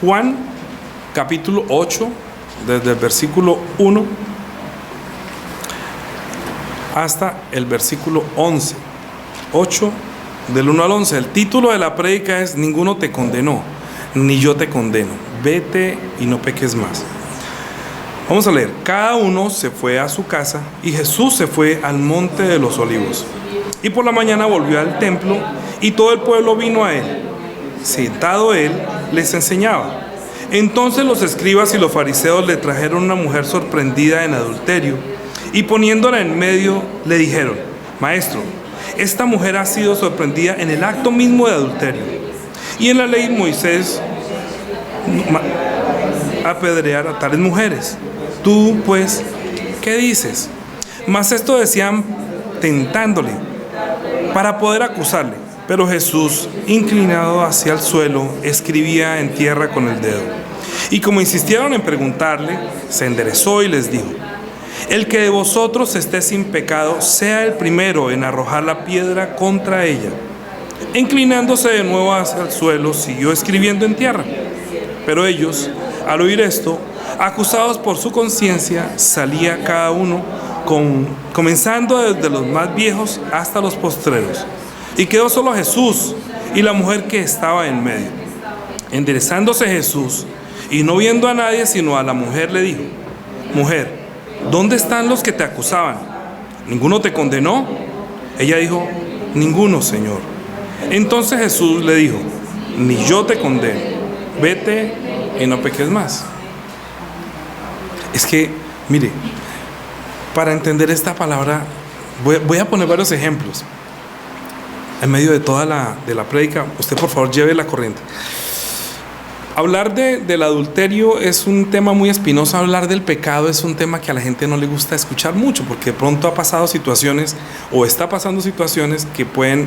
Juan capítulo 8, desde el versículo 1 hasta el versículo 11. 8 del 1 al 11. El título de la prédica es: ninguno te condenó, ni yo te condeno. Vete y no peques más. Vamos a leer. Cada uno se fue a su casa y Jesús se fue al monte de los olivos. Y por la mañana volvió al templo y todo el pueblo vino a él. Sentado él, les enseñaba. Entonces los escribas y los fariseos le trajeron una mujer sorprendida en adulterio y poniéndola en medio le dijeron: Maestro, esta mujer ha sido sorprendida en el acto mismo de adulterio. Y en la ley Moisés apedrear a tales mujeres. Tú, pues, ¿qué dices? Mas esto decían tentándole para poder acusarle. Pero Jesús, inclinado hacia el suelo, escribía en tierra con el dedo. Y como insistieron en preguntarle, se enderezó y les dijo: el que de vosotros esté sin pecado, sea el primero en arrojar la piedra contra ella. Inclinándose de nuevo hacia el suelo, siguió escribiendo en tierra. Pero ellos, al oír esto, acusados por su conciencia, salía cada uno, comenzando desde los más viejos hasta los postreros. Y quedó solo Jesús y la mujer que estaba en medio. Enderezándose Jesús, y no viendo a nadie sino a la mujer, le dijo: Mujer, ¿dónde están los que te acusaban? ¿Ninguno te condenó? Ella dijo: Ninguno, Señor. Entonces Jesús le dijo: Ni yo te condeno. Vete y no peques más. Es que, mire, para entender esta palabra, voy a poner varios ejemplos. En medio de toda la prédica, usted por favor lleve la corriente. Hablar del adulterio es un tema muy espinoso. Hablar del pecado es un tema que a la gente no le gusta escuchar mucho, porque de pronto ha pasado situaciones o está pasando situaciones que pueden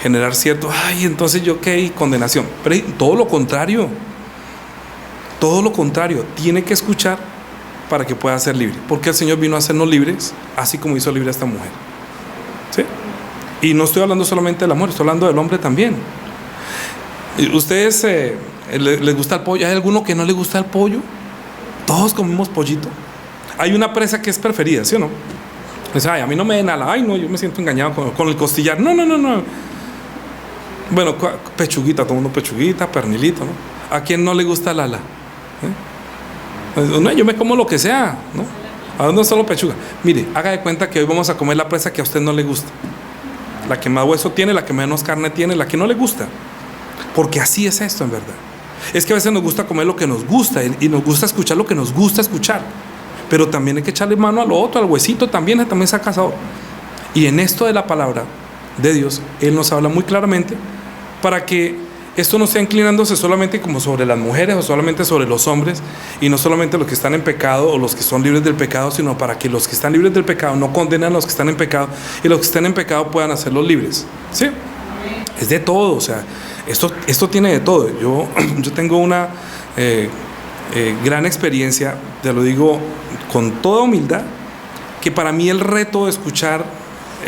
generar cierto, ay, entonces yo qué, y condenación. Pero todo lo contrario, tiene que escuchar para que pueda ser libre, porque el Señor vino a hacernos libres, así como hizo libre a esta mujer. ¿Sí? Y no estoy hablando solamente de la mujer, estoy hablando del hombre también. ¿Ustedes les gusta el pollo? ¿Hay alguno que no le gusta el pollo? Todos comemos pollito. Hay una presa que es preferida, ¿sí o no? Pues, ay, a mí no me den ala. Ay, no, yo me siento engañado con el costillar. No. Bueno, pechuguita, todo el mundo pechuguita, pernilito, ¿no? ¿A quién no le gusta el ala? No, yo me como lo que sea, ¿no? ¿A dónde solo pechuga? Mire, haga de cuenta que hoy vamos a comer la presa que a usted no le gusta. La que más hueso tiene, la que menos carne tiene, la que no le gusta. Porque así es esto en verdad. Es que a veces nos gusta comer lo que nos gusta y nos gusta escuchar lo que nos gusta escuchar. Pero también hay que echarle mano a lo otro, al huesito también se ha casado. Y en esto de la palabra de Dios, Él nos habla muy claramente para que esto no sea inclinándose solamente como sobre las mujeres o solamente sobre los hombres, y no solamente los que están en pecado o los que son libres del pecado, sino para que los que están libres del pecado no condenen a los que están en pecado y los que están en pecado puedan hacerlos libres. ¿Sí? Es de todo, o sea, esto tiene de todo. Yo tengo una gran experiencia, te lo digo con toda humildad, que para mí el reto de escuchar,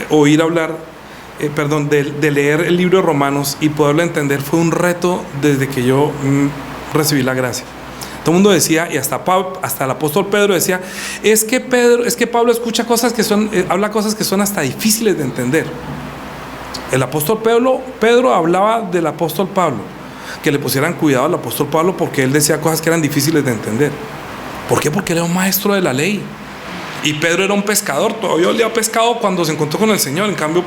oír hablar, de leer el libro de Romanos y poderlo entender fue un reto desde que yo recibí la gracia. Todo el mundo decía, y hasta el apóstol Pedro decía, es que Pablo escucha cosas que son, habla cosas que son hasta difíciles de entender. El apóstol Pedro hablaba del apóstol Pablo, que le pusieran cuidado al apóstol Pablo porque él decía cosas que eran difíciles de entender. ¿Por qué? Porque él era un maestro de la ley. Y Pedro era un pescador, todavía olía pescado cuando se encontró con el Señor. En cambio,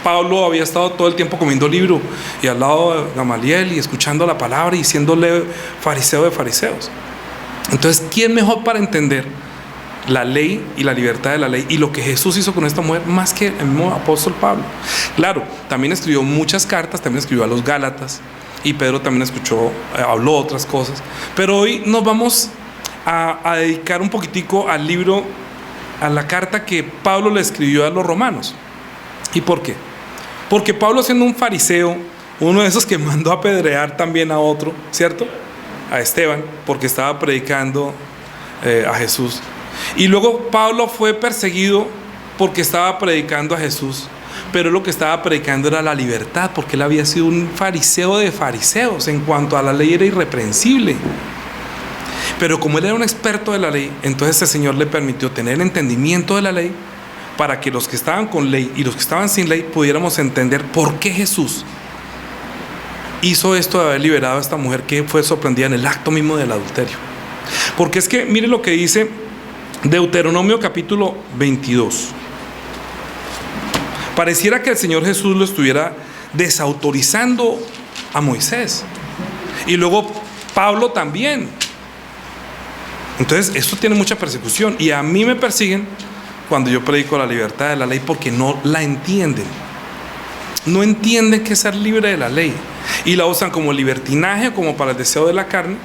Pablo había estado todo el tiempo comiendo libro y al lado de Gamaliel y escuchando la palabra y siéndole fariseo de fariseos. Entonces, ¿quién mejor para entender la ley y la libertad de la ley y lo que Jesús hizo con esta mujer más que el mismo apóstol Pablo? Claro, también escribió muchas cartas, también escribió a los Gálatas, y Pedro también habló otras cosas. Pero hoy nos vamos a dedicar un poquitico al libro, a la carta que Pablo le escribió a los romanos. ¿Y por qué? Porque Pablo, siendo un fariseo, uno de esos que mandó a apedrear también a otro, ¿cierto? A Esteban, porque estaba predicando a Jesús. Y luego Pablo fue perseguido porque estaba predicando a Jesús, pero lo que estaba predicando era la libertad, porque él había sido un fariseo de fariseos. En cuanto a la ley era irreprensible. Pero como él era un experto de la ley, entonces el Señor le permitió tener el entendimiento de la ley para que los que estaban con ley y los que estaban sin ley pudiéramos entender por qué Jesús hizo esto de haber liberado a esta mujer que fue sorprendida en el acto mismo del adulterio. Porque es que mire lo que dice Deuteronomio capítulo 22. Pareciera que el Señor Jesús lo estuviera desautorizando a Moisés, y luego Pablo también. Entonces esto tiene mucha persecución, y a mí me persiguen cuando yo predico la libertad de la ley, porque no la entienden. No entienden que es ser libre de la ley, y la usan como libertinaje, como para el deseo de la carne,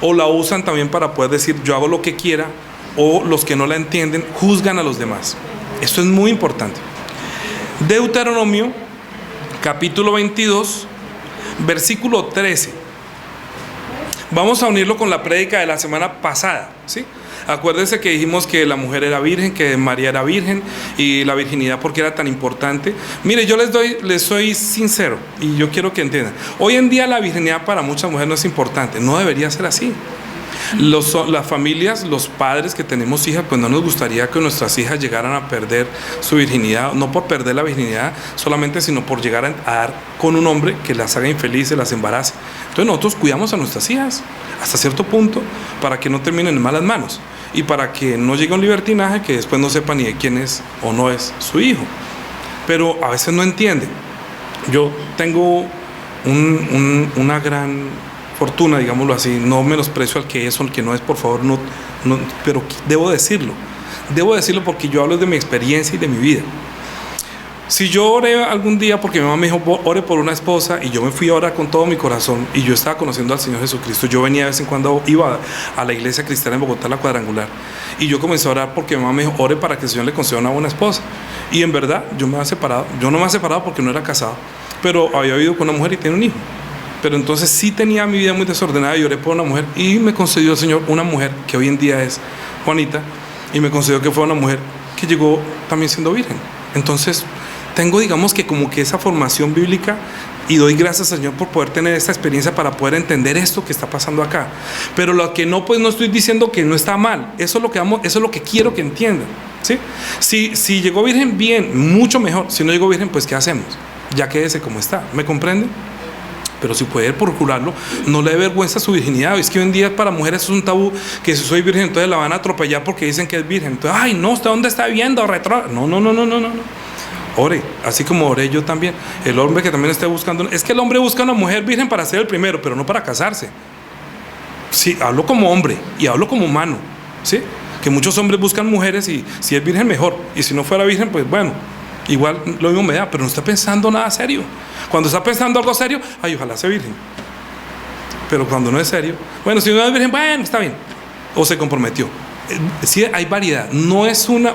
o la usan también para poder decir yo hago lo que quiera, o los que no la entienden juzgan a los demás. Esto es muy importante. Deuteronomio capítulo 22 versículo 13. Vamos a unirlo con la prédica de la semana pasada, ¿sí? Acuérdense que dijimos que la mujer era virgen, que María era virgen, y la virginidad porque era tan importante. Mire, yo les soy sincero, y yo quiero que entiendan. Hoy en día la virginidad para muchas mujeres no es importante, no debería ser así. Las familias, los padres que tenemos hijas, pues no nos gustaría que nuestras hijas llegaran a perder su virginidad, no por perder la virginidad solamente, sino por llegar a dar con un hombre que las haga infelices, las embarace. Entonces nosotros cuidamos a nuestras hijas hasta cierto punto para que no terminen en malas manos y para que no llegue un libertinaje que después no sepa ni de quién es o no es su hijo. Pero a veces no entienden. Yo tengo una gran fortuna, digámoslo así, no menosprecio al que es o al que no es, por favor, no, pero debo decirlo porque yo hablo de mi experiencia y de mi vida. Si yo oré algún día porque mi mamá me dijo ore por una esposa, y yo me fui a orar con todo mi corazón, y yo estaba conociendo al Señor Jesucristo, yo venía de vez en cuando, iba a la iglesia cristiana en Bogotá, la Cuadrangular, y yo comencé a orar porque mi mamá me dijo ore para que el Señor le conceda una buena esposa, y en verdad yo no me he separado porque no era casado, pero había vivido con una mujer y tiene un hijo. Pero entonces sí tenía mi vida muy desordenada, y oré por una mujer, y me concedió el Señor una mujer que hoy en día es Juanita, y me concedió que fue una mujer que llegó también siendo virgen. Entonces tengo, digamos, que como que esa formación bíblica, y doy gracias al Señor por poder tener esta experiencia para poder entender esto que está pasando acá. Pero lo que no, pues no estoy diciendo que no está mal, eso es lo que amo, eso es lo que quiero que entiendan, ¿sí? Si llegó virgen, bien, mucho mejor. Si no llegó virgen, pues ¿qué hacemos? Ya quédese como está, ¿me comprenden? Pero si puede procurarlo, no le dé vergüenza a su virginidad. Es que hoy en día para mujeres es un tabú, que si soy virgen entonces la van a atropellar porque dicen que es virgen. Entonces, ay no, ¿usted dónde está viendo? No. Ore, así como oré yo también. El hombre que también esté buscando, es que el hombre busca una mujer virgen para ser el primero, pero no para casarse. Sí, hablo como hombre y hablo como humano, ¿sí? Que muchos hombres buscan mujeres, y si es virgen mejor, y si no fuera virgen, pues bueno, igual lo mismo me da, pero no está pensando nada serio. Cuando está pensando algo serio, ay, ojalá sea virgen. Pero cuando no es serio, bueno, si no es virgen, bueno, está bien. O se comprometió. Sí, hay variedad.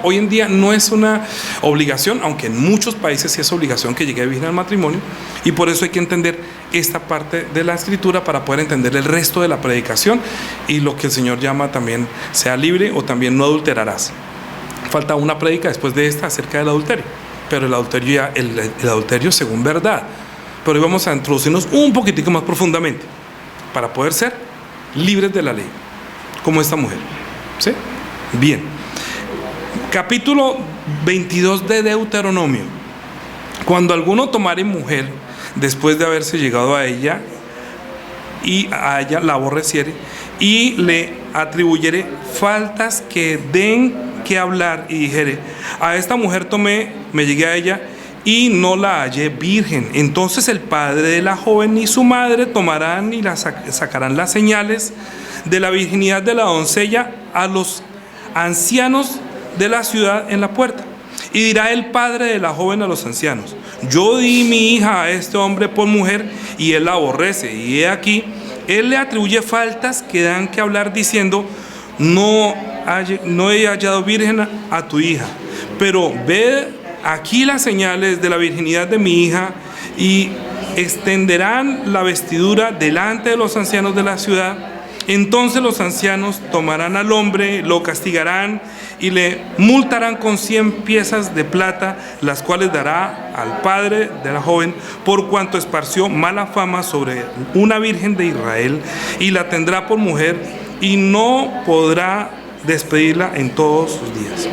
Hoy en día no es una obligación, aunque en muchos países sí es obligación que llegue virgen al matrimonio, y por eso hay que entender esta parte de la escritura para poder entender el resto de la predicación y lo que el Señor llama también sea libre, o también no adulterarás. Falta una prédica después de esta acerca del adulterio, pero el adulterio según verdad. Pero hoy vamos a introducirnos un poquitico más profundamente para poder ser libres de la ley, como esta mujer, ¿sí? Bien. Capítulo 22 de Deuteronomio. Cuando alguno tomare mujer después de haberse llegado a ella, y a ella la aborreciere, y le atribuyere faltas que den que hablar, y dijere a esta mujer tomé, me llegué a ella y no la hallé virgen, entonces el padre de la joven y su madre tomarán y la sacarán las señales de la virginidad de la doncella a los ancianos de la ciudad en la puerta. Y dirá el padre de la joven a los ancianos: yo di mi hija a este hombre por mujer, y él la aborrece, y he aquí él le atribuye faltas que dan que hablar, diciendo: no he hallado virgen a tu hija, pero ve aquí las señales de la virginidad de mi hija. Y extenderán la vestidura delante de los ancianos de la ciudad. Entonces los ancianos tomarán al hombre, lo castigarán y le multarán con 100 piezas de plata, las cuales dará al padre de la joven, por cuanto esparció mala fama sobre una virgen de Israel, y la tendrá por mujer, y no podrá despedirla en todos sus días.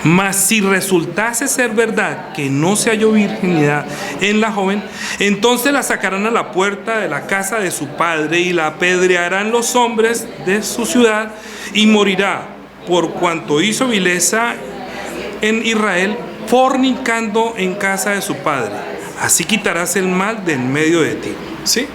Mas si resultase ser verdad que no se halló virginidad en la joven, entonces la sacarán a la puerta de la casa de su padre y la apedrearán los hombres de su ciudad, y morirá por cuanto hizo vileza en Israel, fornicando en casa de su padre. Así quitarás el mal de en medio de ti. ¿Sí?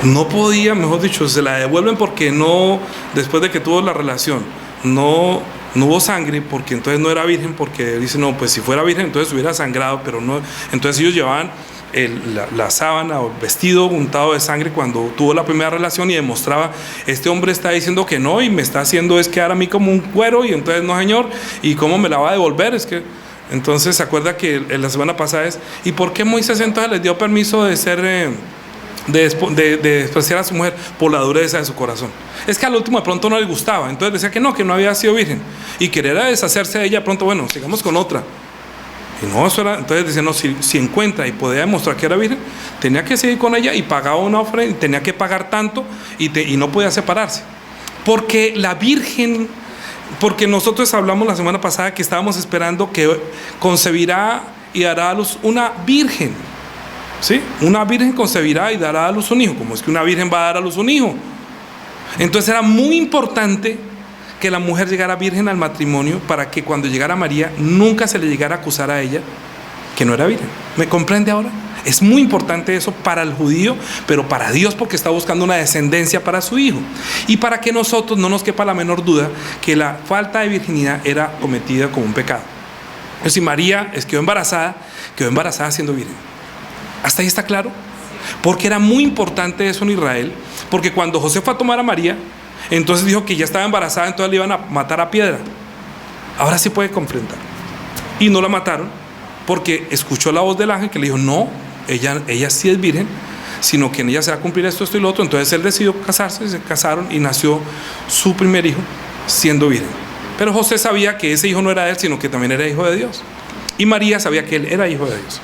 No podía, mejor dicho, se la devuelven porque no, después de que tuvo la relación, no hubo sangre, porque entonces no era virgen, porque dice, no, pues si fuera virgen entonces hubiera sangrado, pero no. Entonces ellos llevaban la sábana o el vestido untado de sangre cuando tuvo la primera relación, y demostraba, este hombre está diciendo que no y me está haciendo es quedar a mí como un cuero, y entonces no, señor, y cómo me la va a devolver. Es que entonces se acuerda que la semana pasada es, ¿y por qué Moisés entonces les dio permiso de ser de despreciar a su mujer? Por la dureza de su corazón. Es que al último de pronto no le gustaba, entonces decía que no había sido virgen, y querer deshacerse de ella, pronto, bueno, sigamos con otra. Y no, eso era, entonces decía, no, si encuentra y podía demostrar que era virgen, tenía que seguir con ella y pagaba una ofrenda, tenía que pagar tanto, y no podía separarse. Porque la virgen, porque nosotros hablamos la semana pasada que estábamos esperando que concebirá y dará a luz una virgen. ¿Sí? Una virgen concebirá y dará a luz un hijo. ¿Cómo es que una virgen va a dar a luz un hijo? Entonces era muy importante que la mujer llegara virgen al matrimonio, para que cuando llegara María nunca se le llegara a acusar a ella que no era virgen. ¿Me comprende ahora? Es muy importante eso para el judío, pero para Dios, porque está buscando una descendencia para su hijo, y para que nosotros no nos quepa la menor duda que la falta de virginidad era cometida como un pecado. Entonces, si María quedó embarazada siendo virgen. ¿Hasta ahí está claro? Porque era muy importante eso en Israel, porque cuando José fue a tomar a María, entonces dijo que ya estaba embarazada, entonces le iban a matar a piedra. Ahora sí puede confrontar. Y no la mataron, porque escuchó la voz del ángel que le dijo, no, ella sí es virgen, sino que en ella se va a cumplir esto y lo otro. Entonces él decidió casarse, se casaron y nació su primer hijo siendo virgen. Pero José sabía que ese hijo no era de él, sino que también era hijo de Dios. Y María sabía que él era hijo de Dios.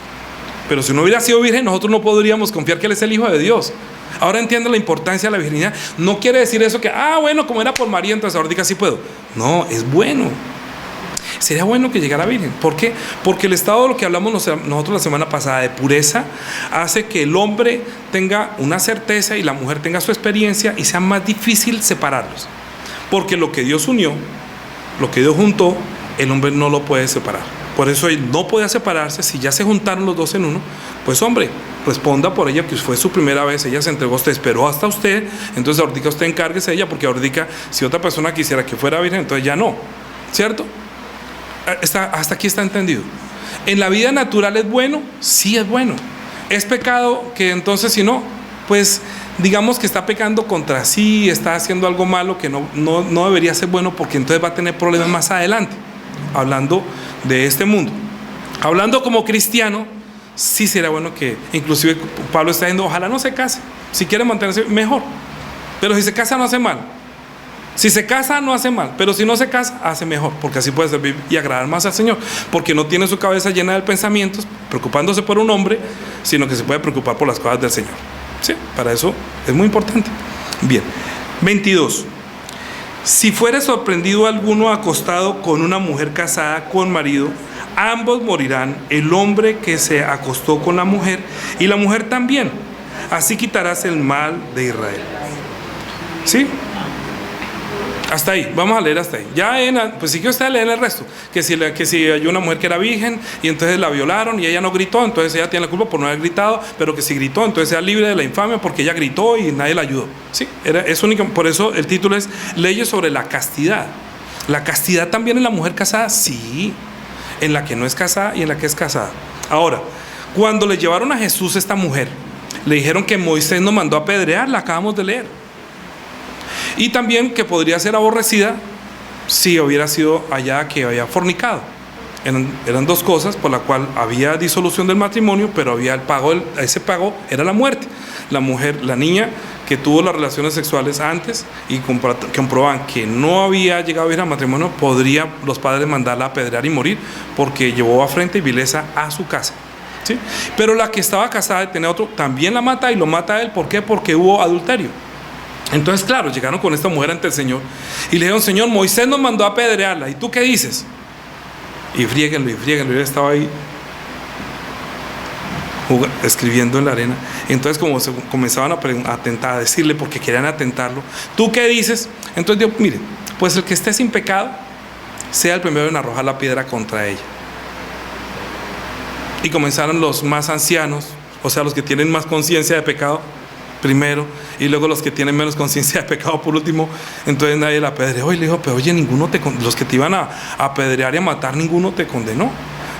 Pero si no hubiera sido virgen, nosotros no podríamos confiar que él es el hijo de Dios. Ahora entiendo la importancia de la virginidad. No quiere decir eso que, bueno, como era por María, entonces ahorita sí puedo. No, es bueno. Sería bueno que llegara virgen. ¿Por qué? Porque el estado de lo que hablamos nosotros la semana pasada de pureza hace que el hombre tenga una certeza y la mujer tenga su experiencia, y sea más difícil separarlos. Porque lo que Dios unió, lo que Dios juntó, el hombre no lo puede separar. Por eso él no podía separarse. Si ya se juntaron los dos en uno, pues hombre, responda por ella, que fue su primera vez, ella se entregó a usted, esperó hasta usted, entonces ahorita usted encárguese de ella, porque ahorita si otra persona quisiera que fuera virgen, entonces ya no, ¿cierto? Hasta aquí está entendido. ¿En la vida natural es bueno? Sí, es bueno. ¿Es pecado? Que entonces si no, pues digamos que está pecando contra sí, está haciendo algo malo que no debería ser bueno, porque entonces va a tener problemas más adelante. Hablando de este mundo, hablando como cristiano, sí sería bueno que, inclusive Pablo está diciendo, ojalá no se case, si quiere mantenerse mejor, pero si se casa no hace mal, si se casa no hace mal, pero si no se casa hace mejor, porque así puede servir y agradar más al Señor, porque no tiene su cabeza llena de pensamientos preocupándose por un hombre, sino que se puede preocupar por las cosas del Señor. Sí, para eso es muy importante. Bien, 22. Si fuere sorprendido alguno acostado con una mujer casada con marido, ambos morirán, el hombre que se acostó con la mujer y la mujer también. Así quitarás el mal de Israel. ¿Sí? Hasta ahí, vamos a leer hasta ahí. Ya pues sí que usted lee el resto. Que si hay una mujer que era virgen y entonces la violaron y ella no gritó, entonces ella tiene la culpa por no haber gritado, pero que si gritó, entonces sea libre de la infamia porque ella gritó y nadie la ayudó. Sí, es única. Por eso el título es Leyes sobre la castidad. ¿La castidad también en la mujer casada? Sí, en la que no es casada y en la que es casada. Ahora, cuando le llevaron a Jesús esta mujer, le dijeron que Moisés nos mandó a apedrear, la acabamos de leer. Y también que podría ser aborrecida si hubiera sido hallada que había fornicado. Eran dos cosas por la cual había disolución del matrimonio, pero había el pago, ese pago era la muerte. La mujer, la niña que tuvo las relaciones sexuales antes y comprobaban que no había llegado a ir al matrimonio, podría los padres mandarla a apedrear y morir, porque llevó afrenta y vileza a su casa. ¿sí? Pero la que estaba casada y tenía otro, también la mata y lo mata a él. ¿Por qué? Porque hubo adulterio. Entonces, claro, llegaron con esta mujer ante el Señor y le dijeron: Señor, Moisés nos mandó a apedrearla, ¿y tú qué dices? Y fríguenlo, y él estaba ahí escribiendo en la arena. Entonces, como se comenzaban a decirle, porque querían atentarlo: ¿tú qué dices? Entonces Dios: mire, pues el que esté sin pecado sea el primero en arrojar la piedra contra ella. Y comenzaron los más ancianos, o sea, los que tienen más conciencia de pecado primero, y luego los que tienen menos conciencia de pecado por último. Entonces nadie la apedreó, y le dijo: pero oye, los que te iban a apedrear y a matar, ninguno te condenó.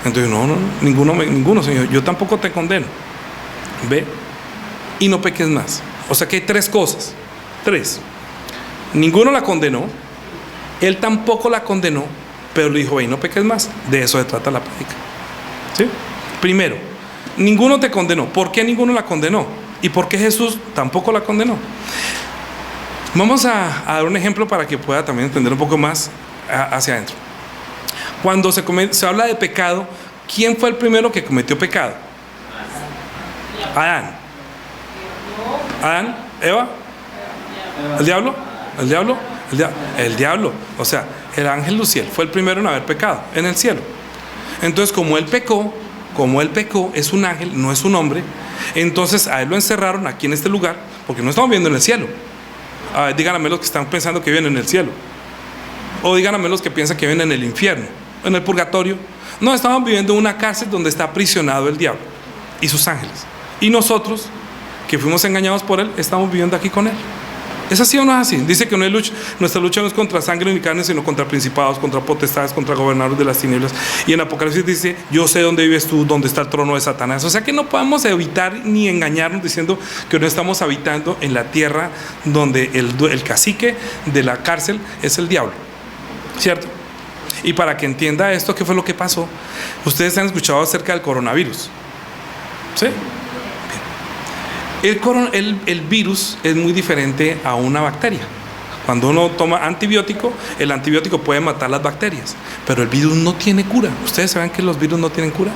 Entonces, no, ninguno, Señor, yo tampoco te condeno. Ve y no peques más. O sea que hay tres cosas. Ninguno la condenó, él tampoco la condenó, pero le dijo: ve y no peques más. De eso se trata la prédica, ¿sí? Primero, ninguno te condenó. ¿Por qué ninguno la condenó? ¿Y por qué Jesús tampoco la condenó? Vamos a dar un ejemplo para que pueda también entender un poco más hacia adentro. Cuando se habla de pecado, ¿quién fue el primero que cometió pecado? Adán. Eva. ¿El diablo? El diablo. O sea, el ángel Luciel fue el primero en haber pecado en el cielo. Entonces, como él pecó, es un ángel, no es un hombre. Entonces a él lo encerraron aquí en este lugar, porque no estamos viviendo en el cielo. Díganme los que están pensando que viven en el cielo, o díganme los que piensan que viven en el infierno, en el purgatorio. No, estamos viviendo en una cárcel donde está aprisionado el diablo y sus ángeles, y nosotros, que fuimos engañados por él, estamos viviendo aquí con él. ¿Es así o no es así? Dice que nuestra lucha no es contra sangre ni carne, sino contra principados, contra potestades, contra gobernadores de las tinieblas. Y en Apocalipsis dice: yo sé dónde vives tú, dónde está el trono de Satanás. O sea que no podemos evitar ni engañarnos diciendo que no estamos habitando en la tierra donde el cacique de la cárcel es el diablo, ¿cierto? Y para que entienda esto, ¿qué fue lo que pasó? Ustedes han escuchado acerca del coronavirus, ¿sí? El virus es muy diferente a una bacteria. Cuando uno toma antibiótico, el antibiótico puede matar las bacterias, pero el virus no tiene cura. ¿Ustedes saben que los virus no tienen cura?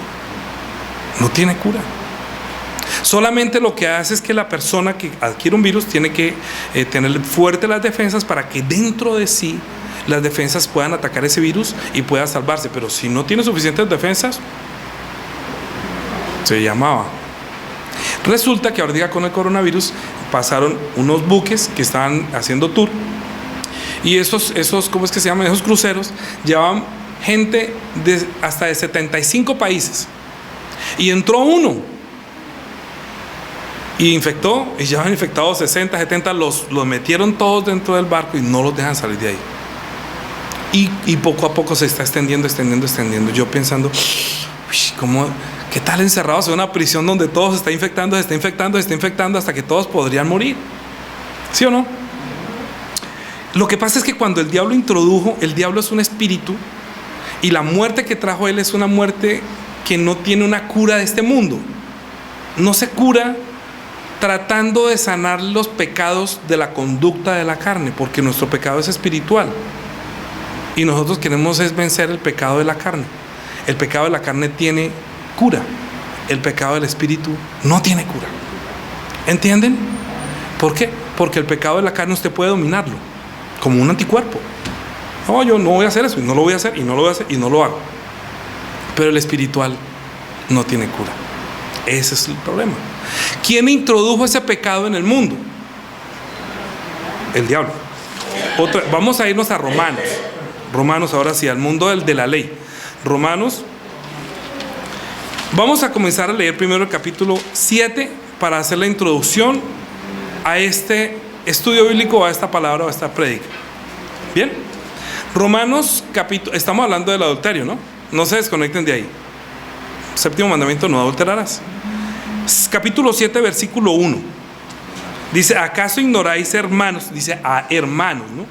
No tiene cura. Solamente lo que hace es que la persona que adquiere un virus tiene que tener fuertes las defensas para que dentro de sí las defensas puedan atacar ese virus y pueda salvarse. Pero si no tiene suficientes defensas, se llamaba. Resulta que ahora con el coronavirus pasaron unos buques que estaban haciendo tour, y esos ¿cómo es que se llaman? Esos cruceros llevaban gente hasta de 75 países, y entró uno y infectó, y ya han infectado 60, 70, los metieron todos dentro del barco y no los dejan salir de ahí, y poco a poco se está extendiendo. Yo pensando: ¿cómo? ¿Qué tal encerrados en una prisión donde todo se está infectando hasta que todos podrían morir? ¿Sí o no? Lo que pasa es que cuando el diablo es un espíritu, y la muerte que trajo él es una muerte que no tiene una cura de este mundo. No se cura tratando de sanar los pecados de la conducta de la carne, porque nuestro pecado es espiritual y nosotros queremos es vencer el pecado de la carne. El pecado de la carne tiene cura, el pecado del espíritu no tiene cura. ¿Entienden? ¿Por qué? Porque el pecado de la carne usted puede dominarlo como un anticuerpo. No, yo no voy a hacer eso, y no lo voy a hacer, y no lo voy a hacer, y no lo hago. Pero el espiritual no tiene cura. Ese es el problema. ¿Quién introdujo ese pecado en el mundo? El diablo. Vamos a irnos a Romanos, ahora sí, al mundo de la ley. Romanos. Vamos a comenzar a leer primero el capítulo 7 para hacer la introducción a este estudio bíblico, a esta palabra, a esta prédica. Bien, Romanos capítulo, estamos hablando del adulterio, ¿no? No se desconecten de ahí. Séptimo mandamiento: no adulterarás. Capítulo 7, versículo 1. Dice: ¿acaso ignoráis, hermanos? Dice a hermanos, ¿no?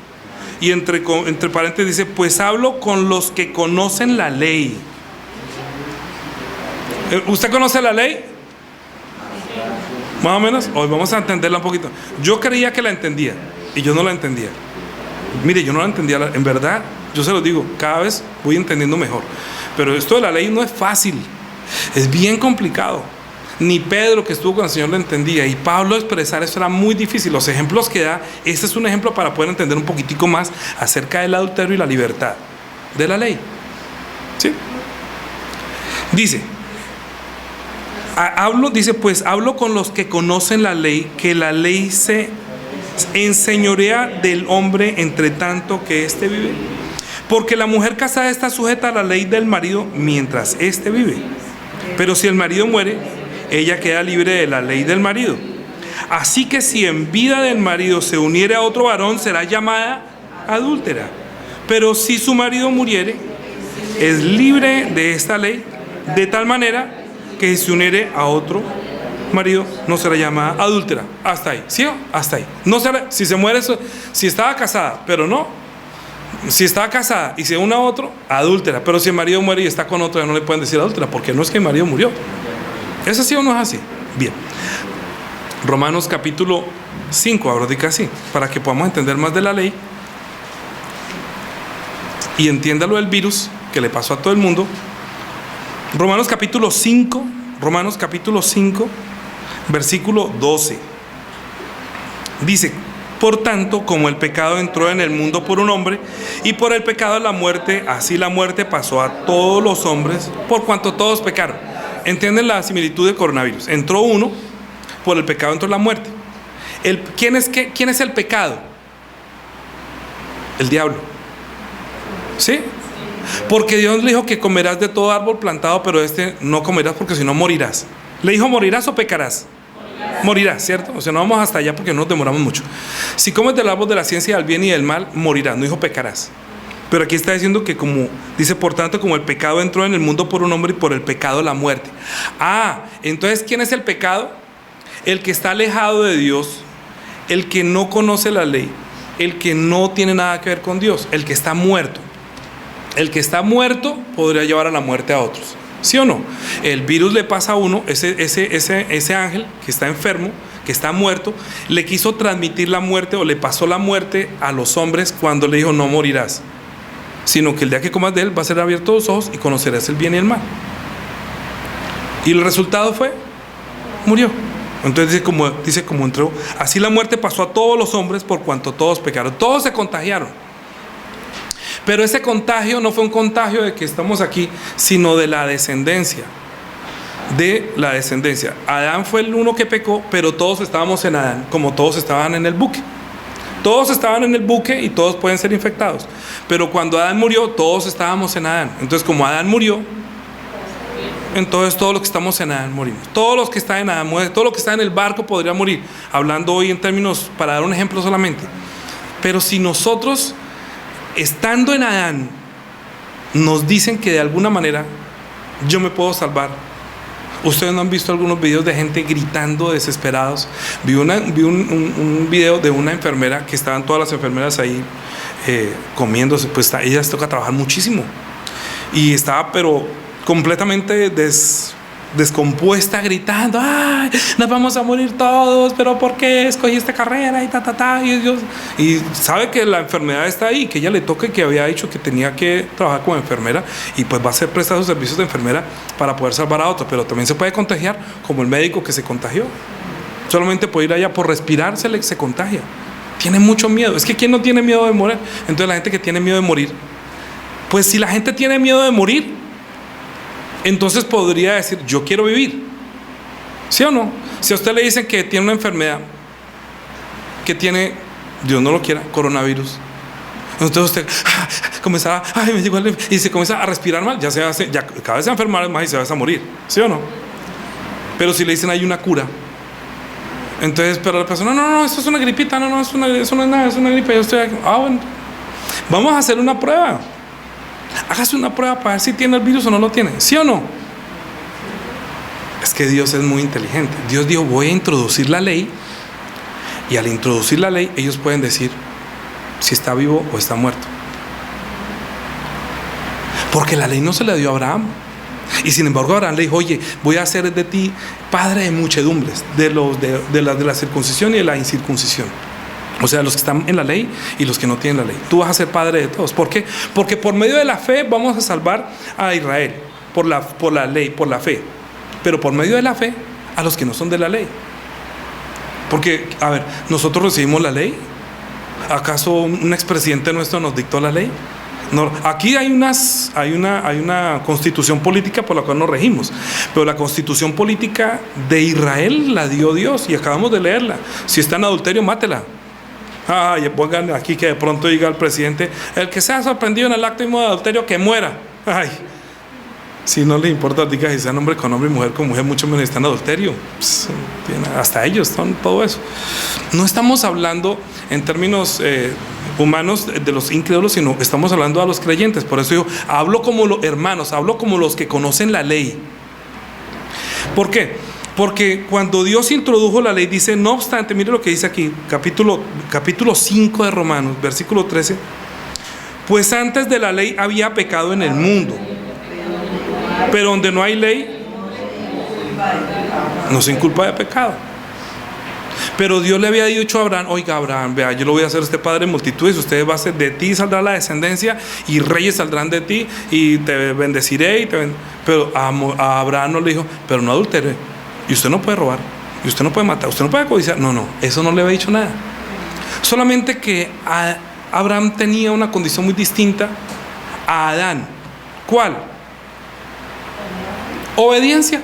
Y entre paréntesis dice: pues hablo con los que conocen la ley. ¿Usted conoce la ley? Más o menos. Hoy vamos a entenderla un poquito. Yo creía que la entendía y yo no la entendía. Mire, yo no la entendía. En verdad, yo se lo digo, cada vez voy entendiendo mejor. Pero esto de la ley no es fácil. Es bien complicado. Ni Pedro, que estuvo con el Señor, lo entendía. Y Pablo expresar eso era muy difícil. Los ejemplos que da, este es un ejemplo para poder entender un poquitico más acerca del adulterio y la libertad de la ley. ¿Sí? Dice, pues hablo con los que conocen la ley, que la ley se enseñorea del hombre entre tanto que éste vive. Porque la mujer casada está sujeta a la ley del marido mientras éste vive. Pero si el marido muere, ella queda libre de la ley del marido. Así que si en vida del marido se uniere a otro varón, será llamada adúltera. Pero si su marido muriere, es libre de esta ley, de tal manera que si se uniere a otro marido, no será llamada adúltera. Hasta ahí, ¿sí? Hasta ahí. No será, si se muere, si estaba casada, pero no. Si estaba casada y se une a otro, adúltera. Pero si el marido muere y está con otro, ya no le pueden decir adúltera, porque no es que el marido murió. ¿Es así o no es así? Bien. Romanos capítulo 5, ahora diga así, para que podamos entender más de la ley y entienda lo del virus que le pasó a todo el mundo. Romanos capítulo 5, versículo 12. Dice: por tanto, como el pecado entró en el mundo por un hombre, y por el pecado la muerte, así la muerte pasó a todos los hombres, por cuanto todos pecaron. ¿Entienden la similitud del coronavirus? Entró uno, por el pecado entró la muerte. ¿Quién es el pecado? El diablo. ¿Sí? Porque Dios le dijo que comerás de todo árbol plantado, pero no comerás porque si no morirás. ¿Le dijo morirás o pecarás? Morirás, ¿cierto? O sea, no vamos hasta allá porque no nos demoramos mucho. Si comes del árbol de la ciencia del bien y del mal, morirás. No dijo pecarás. Pero aquí está diciendo que dice, por tanto, como el pecado entró en el mundo por un hombre y por el pecado la muerte. Entonces, ¿quién es el pecado? El que está alejado de Dios, el que no conoce la ley, el que no tiene nada que ver con Dios, el que está muerto. El que está muerto podría llevar a la muerte a otros. ¿Sí o no? El virus le pasa a uno, ese ángel que está enfermo, que está muerto, le quiso transmitir la muerte o le pasó la muerte a los hombres cuando le dijo no morirás, sino que el día que comas de él va a ser abierto los ojos y conocerás el bien y el mal. Y el resultado fue, murió. Entonces dice como entró, así la muerte pasó a todos los hombres por cuanto todos pecaron, todos se contagiaron. Pero ese contagio no fue un contagio de que estamos aquí, sino de la descendencia. Adán fue el uno que pecó, pero todos estábamos en Adán, como todos estaban en el buque. Todos estaban en el buque y todos pueden ser infectados. Pero cuando Adán murió, todos estábamos en Adán. Entonces, como Adán murió, entonces todos los que estamos en Adán morimos. Todos los que están en Adán mueren. Todo lo que está en el barco podría morir. Hablando hoy en términos, para dar un ejemplo solamente. Pero si nosotros, estando en Adán, nos dicen que de alguna manera yo me puedo salvar. Ustedes no han visto algunos videos de gente gritando desesperados. Vi un video de una enfermera que estaban todas las enfermeras ahí comiéndose. Pues ellas toca trabajar muchísimo y estaba pero completamente descompuesta, gritando: ¡ay, nos vamos a morir todos! ¿Pero por qué escogí esta carrera? Y sabe que la enfermedad está ahí, que ella le toca y que había dicho que tenía que trabajar como enfermera y pues va a ser prestar sus servicios de enfermera para poder salvar a otros, pero también se puede contagiar, como el médico que se contagió. Solamente por ir allá, por respirar, se contagia. Tiene mucho miedo. Es que ¿quién no tiene miedo de morir? Entonces la gente que tiene miedo de morir, pues si la gente tiene miedo de morir, entonces podría decir: yo quiero vivir. ¿Sí o no? Si a usted le dicen que tiene una enfermedad, que tiene, Dios no lo quiera, coronavirus, entonces usted comienza y se comienza a respirar mal, ya cada vez se va a enfermar más y se va a morir. ¿Sí o no? Pero si le dicen hay una cura, entonces, pero la persona: no, esto es una gripita, eso no es nada, es una gripe, yo estoy aquí. Bueno, vamos a hacer una prueba. Hágase una prueba para ver si tiene el virus o no lo tiene. ¿Sí o no? Es que Dios es muy inteligente. Dios dijo: voy a introducir la ley. Y al introducir la ley, ellos pueden decir si está vivo o está muerto. Porque la ley no se la dio a Abraham. Y sin embargo Abraham le dijo: oye, voy a hacer de ti padre de muchedumbres, de la circuncisión y de la incircuncisión. O sea, los que están en la ley y los que no tienen la ley. Tú vas a ser padre de todos. ¿Por qué? Porque por medio de la fe vamos a salvar a Israel. Por la ley, por la fe. pero por medio de la fe a los que no son de la ley. Porque, a ver, nosotros recibimos la ley. ¿Acaso un expresidente nuestro nos dictó la ley? No, aquí hay una constitución política por la cual nos regimos, pero la constitución política de Israel la dio Dios y acabamos de leerla. Si está en adulterio, mátela. Ay, pongan aquí que de pronto diga el presidente: el que sea sorprendido en el acto de adulterio, que muera. Ay, si no les importa, diga si sean hombre con hombre y mujer con mujer, mucho menos están en adulterio. Hasta ellos están todo eso. No estamos hablando en términos humanos de los incrédulos, sino estamos hablando a los creyentes. Por eso yo hablo como los hermanos, hablo como los que conocen la ley. ¿Por qué? Porque cuando Dios introdujo la ley, dice: no obstante, mire lo que dice aquí, capítulo 5 de Romanos, versículo 13: pues antes de la ley había pecado en el mundo, pero donde no hay ley no se inculpa de pecado. Pero Dios le había dicho a Abraham: oiga, Abraham, vea, yo lo voy a hacer usted padre de multitudes, usted va a ser, de ti saldrá la descendencia y reyes saldrán de ti y te bendeciré pero a Abraham no le dijo: pero no adultere, y usted no puede robar, y usted no puede matar, usted no puede codiciar. No, eso no le había dicho nada. Solamente que Abraham tenía una condición muy distinta a Adán. ¿Cuál? Obediencia.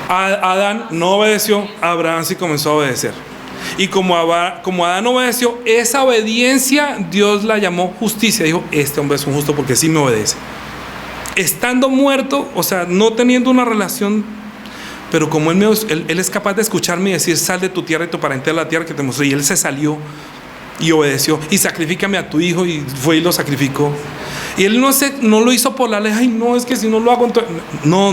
Adán no obedeció, Abraham sí comenzó a obedecer. Y como Adán obedeció, esa obediencia Dios la llamó justicia. Dijo: este hombre es un justo porque sí me obedece. Estando muerto, o sea, no teniendo una relación, pero como él es capaz de escucharme y decir: sal de tu tierra y tu parentela a la tierra que te mostré. Y él se salió y obedeció. Y sacrifícame a tu hijo, y fue y lo sacrificó. Y él no lo hizo por la ley. Ay, no, es que si no lo hago no.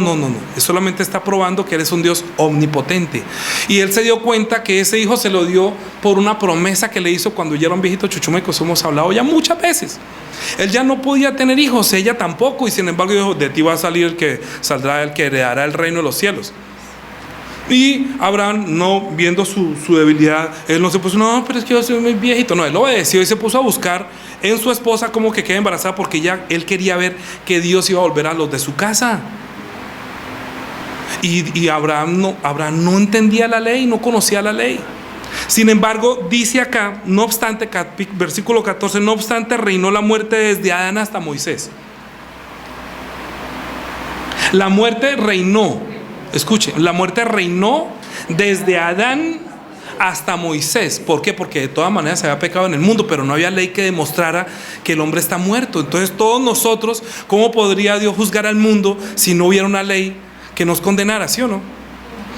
Él solamente está probando que eres un Dios omnipotente. Y él se dio cuenta que ese hijo se lo dio por una promesa que le hizo cuando ya era un viejito chuchumeco. Eso hemos hablado ya muchas veces. Él ya no podía tener hijos, ella tampoco. Y sin embargo dijo: de ti va a salir saldrá el que heredará el reino de los cielos. Y Abraham, no viendo su debilidad, él no se puso: no, pero es que yo soy muy viejito. No, él obedeció y se puso a buscar en su esposa como que quede embarazada, porque él quería ver que Dios iba a volver a los de su casa. Y Abraham no entendía la ley, no conocía la ley. Sin embargo, dice acá: no obstante, versículo 14, no obstante reinó la muerte desde Adán hasta Moisés. La muerte reinó. Escuche, la muerte reinó desde Adán hasta Moisés. ¿Por qué? Porque de todas maneras se había pecado en el mundo, pero no había ley que demostrara que el hombre está muerto. Entonces todos nosotros, ¿cómo podría Dios juzgar al mundo si no hubiera una ley que nos condenara, sí o no?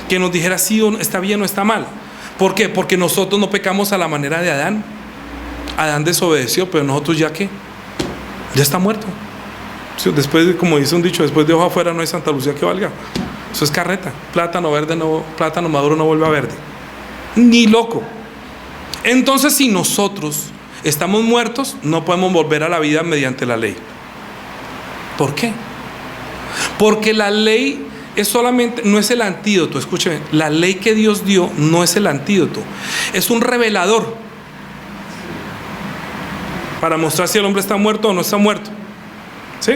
Que nos dijera sí o no, está bien o está mal. ¿Por qué? Porque nosotros no pecamos a la manera de Adán. Adán desobedeció, pero nosotros ya está muerto. Después, como dice un dicho, después de hoja afuera no hay Santa Lucía que valga. Eso es carreta. Plátano maduro no vuelve a verde. Ni loco. Entonces, si nosotros estamos muertos, no podemos volver a la vida mediante la ley. ¿Por qué? Porque la ley no es el antídoto. Escúcheme, la ley que Dios dio no es el antídoto, es un revelador para mostrar si el hombre está muerto o no está muerto. ¿Sí?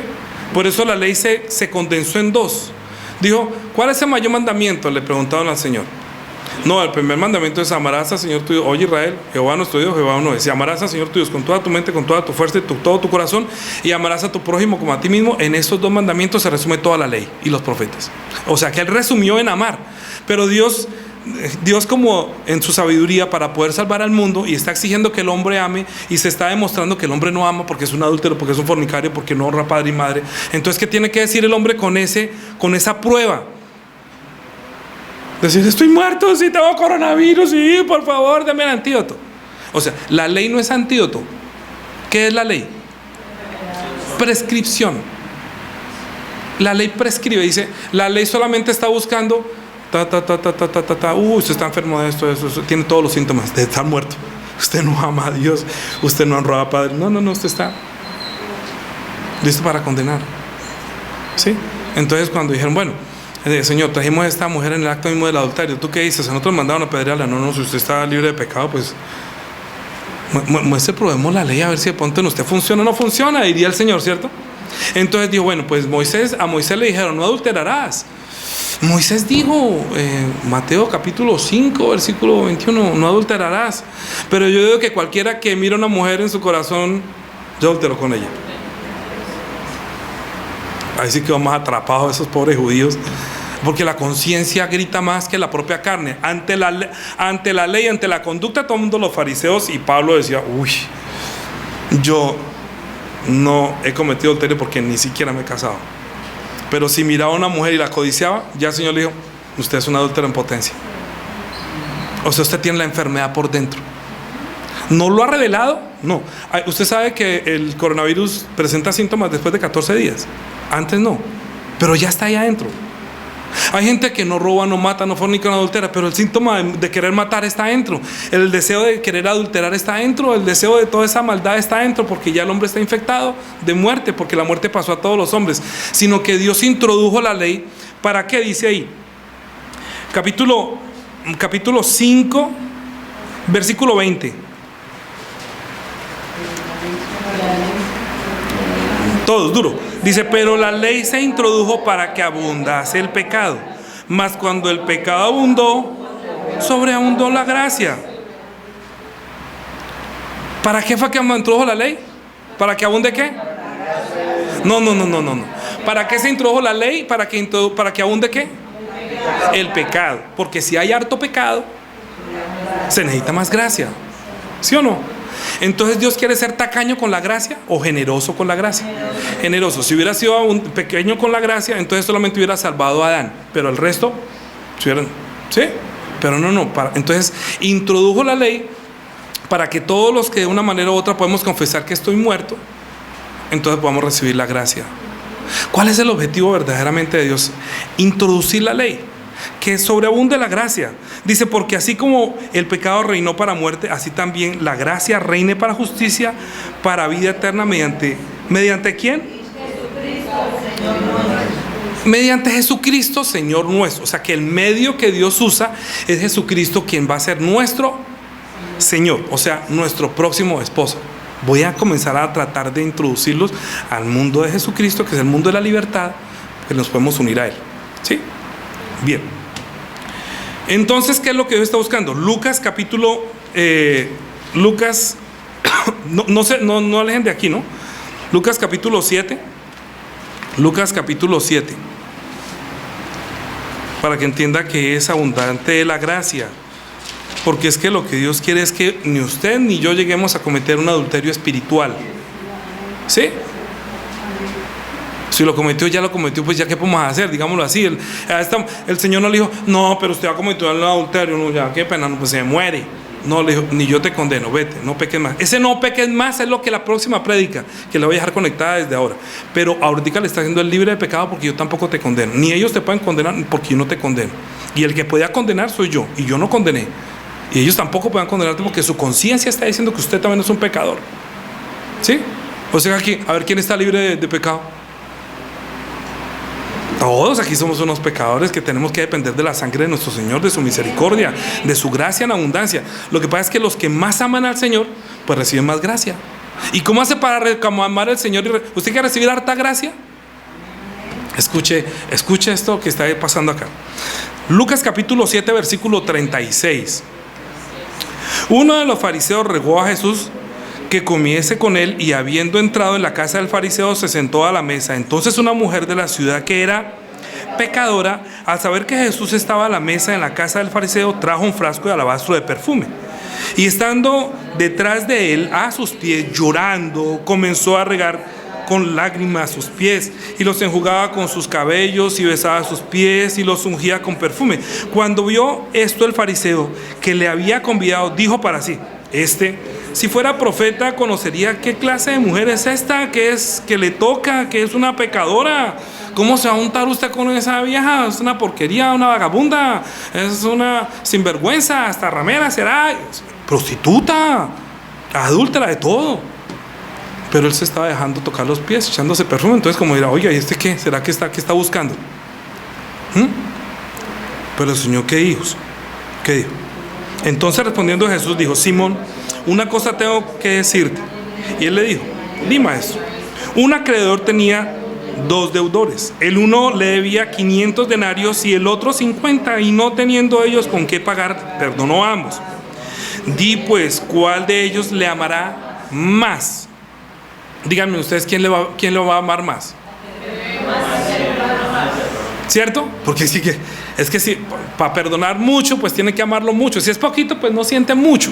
Por eso la ley se condensó en dos. Dijo: ¿cuál es el mayor mandamiento?, le preguntaron al Señor. No, el primer mandamiento es: amarás al Señor tu Dios. Oye Israel, Jehová nuestro Dios, Jehová uno es. Y amarás al Señor tu Dios con toda tu mente, con toda tu fuerza y todo tu corazón, y amarás a tu prójimo como a ti mismo. En estos dos mandamientos se resume toda la ley y los profetas. O sea que él resumió en amar. Pero Dios, como en su sabiduría, para poder salvar al mundo, y está exigiendo que el hombre ame, y se está demostrando que el hombre no ama porque es un adúltero, porque es un fornicario, porque no honra a padre y madre. Entonces, ¿qué tiene que decir el hombre con esa prueba? Decir: estoy muerto, si tengo coronavirus, sí, por favor, dame el antídoto. O sea, la ley no es antídoto. ¿Qué es la ley? Prescripción. La ley prescribe, dice, la ley solamente está buscando usted está enfermo de esto, tiene todos los síntomas de estar muerto. Usted no ama a Dios, usted no honra a Padre. No, usted está listo para condenar. ¿Sí? Entonces, cuando dijeron: bueno, Señor, trajimos a esta mujer en el acto mismo del adulterio, ¿tú qué dices? A nosotros mandaron a apedrearla. No, si usted está libre de pecado, pues muestre, probemos la ley a ver si de pronto en usted funciona o no funciona, diría el Señor, ¿cierto? Entonces dijo, bueno, pues a Moisés le dijeron, no adulterarás. Moisés dijo, Mateo capítulo 5, versículo 21, no adulterarás. Pero yo digo que cualquiera que mira a una mujer en su corazón, yo adultero con ella. Ahí sí que vamos atrapados esos pobres judíos, porque la conciencia grita más que la propia carne. Ante la ley, ante la conducta, todo el mundo, los fariseos, y Pablo decía, uy, yo no he cometido adulterio porque ni siquiera me he casado. Pero si miraba a una mujer y la codiciaba, ya el Señor le dijo, usted es un adúltero en potencia. O sea, usted tiene la enfermedad por dentro. ¿No lo ha revelado? No. Usted sabe que el coronavirus presenta síntomas después de 14 días. Antes no. Pero ya está ahí adentro. Hay gente que no roba, no mata, no fornica, no adultera, pero el síntoma de querer matar está adentro. El deseo de querer adulterar está adentro. El deseo de toda esa maldad está adentro, porque ya el hombre está infectado de muerte, porque la muerte pasó a todos los hombres. Sino que Dios introdujo la ley. ¿Para qué? Dice ahí, capítulo 5, versículo 20. Todos, duro. Dice, pero la ley se introdujo para que abundase el pecado. Mas cuando el pecado abundó, sobreabundó la gracia. ¿Para qué fue que introdujo la ley? ¿Para que abunde qué? No. ¿Para qué se introdujo la ley? ¿Para que abunde qué? El pecado. Porque si hay harto pecado, se necesita más gracia. ¿Sí o no? Entonces Dios quiere ser tacaño con la gracia o generoso con la gracia. Generoso. Si hubiera sido un pequeño con la gracia, entonces solamente hubiera salvado a Adán, pero el resto, ¿sí? Pero no. Entonces introdujo la ley para que todos los que de una manera u otra podemos confesar que estoy muerto, entonces podamos recibir la gracia. ¿Cuál es el objetivo verdaderamente de Dios? Introducir la ley, que sobreabunde la gracia. Dice, porque así como el pecado reinó para muerte, así también la gracia reine para justicia, para vida eterna, ¿mediante quién? Mediante Jesucristo, Señor nuestro. O sea, que el medio que Dios usa es Jesucristo, quien va a ser nuestro Señor, o sea, nuestro próximo esposo. Voy a comenzar a tratar de introducirlos al mundo de Jesucristo, que es el mundo de la libertad, que nos podemos unir a Él. ¿Sí? Bien. Entonces, ¿qué es lo que Dios está buscando? Lucas capítulo, no alejen de aquí, ¿no? Lucas capítulo 7. Lucas capítulo 7. Para que entienda que es abundante la gracia. Porque es que lo que Dios quiere es que ni usted ni yo lleguemos a cometer un adulterio espiritual. ¿Sí? Si lo cometió, ya lo cometió, pues ya qué podemos hacer, digámoslo así. El Señor no le dijo, no, pero usted ha cometido un adulterio, no, ya qué pena, no, pues se muere. No, le dijo, ni yo te condeno, vete, no peques más. Ese no peques más es lo que la próxima prédica, que la voy a dejar conectada desde ahora. Pero ahorita le está haciendo el libre de pecado, porque yo tampoco te condeno. Ni ellos te pueden condenar porque yo no te condeno. Y el que podía condenar soy yo, y yo no condené. Y ellos tampoco pueden condenarte porque su conciencia está diciendo que usted también es un pecador. ¿Sí? O sea, aquí, a ver quién está libre de pecado. Todos aquí somos unos pecadores que tenemos que depender de la sangre de nuestro Señor, de su misericordia, de su gracia en abundancia. Lo que pasa es que los que más aman al Señor, pues reciben más gracia. ¿Y cómo hace para amar al Señor? ¿Usted quiere recibir harta gracia? Escuche esto que está pasando acá. Lucas capítulo 7, versículo 36. Uno de los fariseos rogó a Jesús que comiese con él, y habiendo entrado en la casa del fariseo, se sentó a la mesa. Entonces una mujer de la ciudad, que era pecadora, al saber que Jesús estaba a la mesa en la casa del fariseo, trajo un frasco de alabastro de perfume, y estando detrás de él, a sus pies, llorando, comenzó a regar con lágrimas sus pies, y los enjugaba con sus cabellos, y besaba sus pies, y los ungía con perfume. Cuando vio esto el fariseo, que le había convidado, dijo para sí: si fuera profeta, conocería qué clase de mujer es esta, que le toca, que es una pecadora. ¿Cómo se va a untar usted con esa vieja? Es una porquería, una vagabunda, es una sinvergüenza, hasta ramera será, prostituta, adúltera, de todo. Pero él se estaba dejando tocar los pies, echándose perfume. Entonces, como dirá, oiga, ¿y este qué? ¿Será que está buscando? Pero el Señor, ¿qué dijo? Entonces, respondiendo Jesús, dijo: Simón, una cosa tengo que decirte. Y él le dijo: di, maestro. Un acreedor tenía dos deudores. El uno le debía 500 denarios y el otro 50, y no teniendo ellos con qué pagar, perdonó a ambos. Di pues, ¿cuál de ellos le amará más? Díganme ustedes, ¿quién lo va a amar más? ¿Cierto? Porque es que si para perdonar mucho, pues tiene que amarlo mucho. Si es poquito, pues no siente mucho,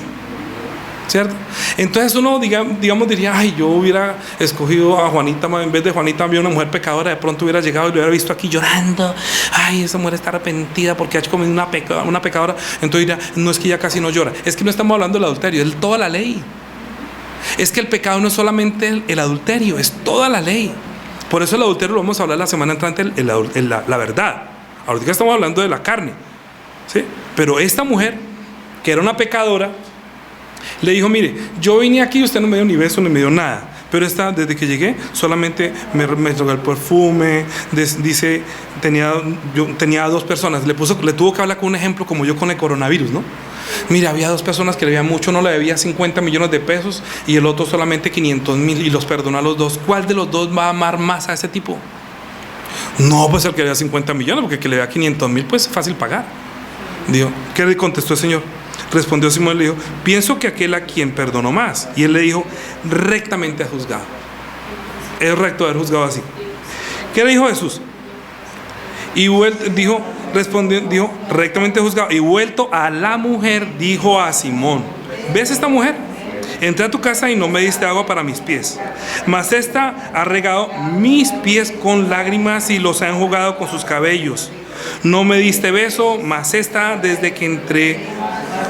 ¿cierto? Entonces uno, digamos, diría, ay, yo hubiera escogido a Juanita, en vez de Juanita había una mujer pecadora, de pronto hubiera llegado y lo hubiera visto aquí llorando, ay, esa mujer está arrepentida porque ha cometido una pecadora. Entonces diría, no, es que ella casi no llora. Es que no estamos hablando del adulterio, es toda la ley. Es que el pecado no es solamente el adulterio, es toda la ley. Por eso el adulterio lo vamos a hablar la semana entrante, la verdad. Ahorita estamos hablando de la carne, ¿sí? Pero esta mujer, que era una pecadora, le dijo, mire, yo vine aquí, usted no me dio ni beso, ni me dio nada. Pero esta, desde que llegué, solamente me tocó el perfume. Dice, tenía dos personas. Le tuvo que hablar con un ejemplo como yo con el coronavirus, ¿no? Mira, había dos personas que le debían mucho, uno le debía 50 millones de pesos y el otro solamente 500,000, y los perdonó a los dos. ¿Cuál de los dos va a amar más a ese tipo? No, pues el que le da 50 millones, porque el que le da 500,000, pues es fácil pagar. Dijo, ¿qué le contestó el Señor? Respondió Simón y le dijo, pienso que aquel a quien perdonó más. Y él le dijo, rectamente ha juzgado. Es recto haber juzgado así. ¿Qué le dijo Jesús? Y dijo, rectamente juzgado. Y vuelto a la mujer, dijo a Simón, ¿ves esta mujer? Entré a tu casa y no me diste agua para mis pies, mas esta ha regado mis pies con lágrimas y los ha enjugado con sus cabellos. No me diste beso, mas esta, desde que entré,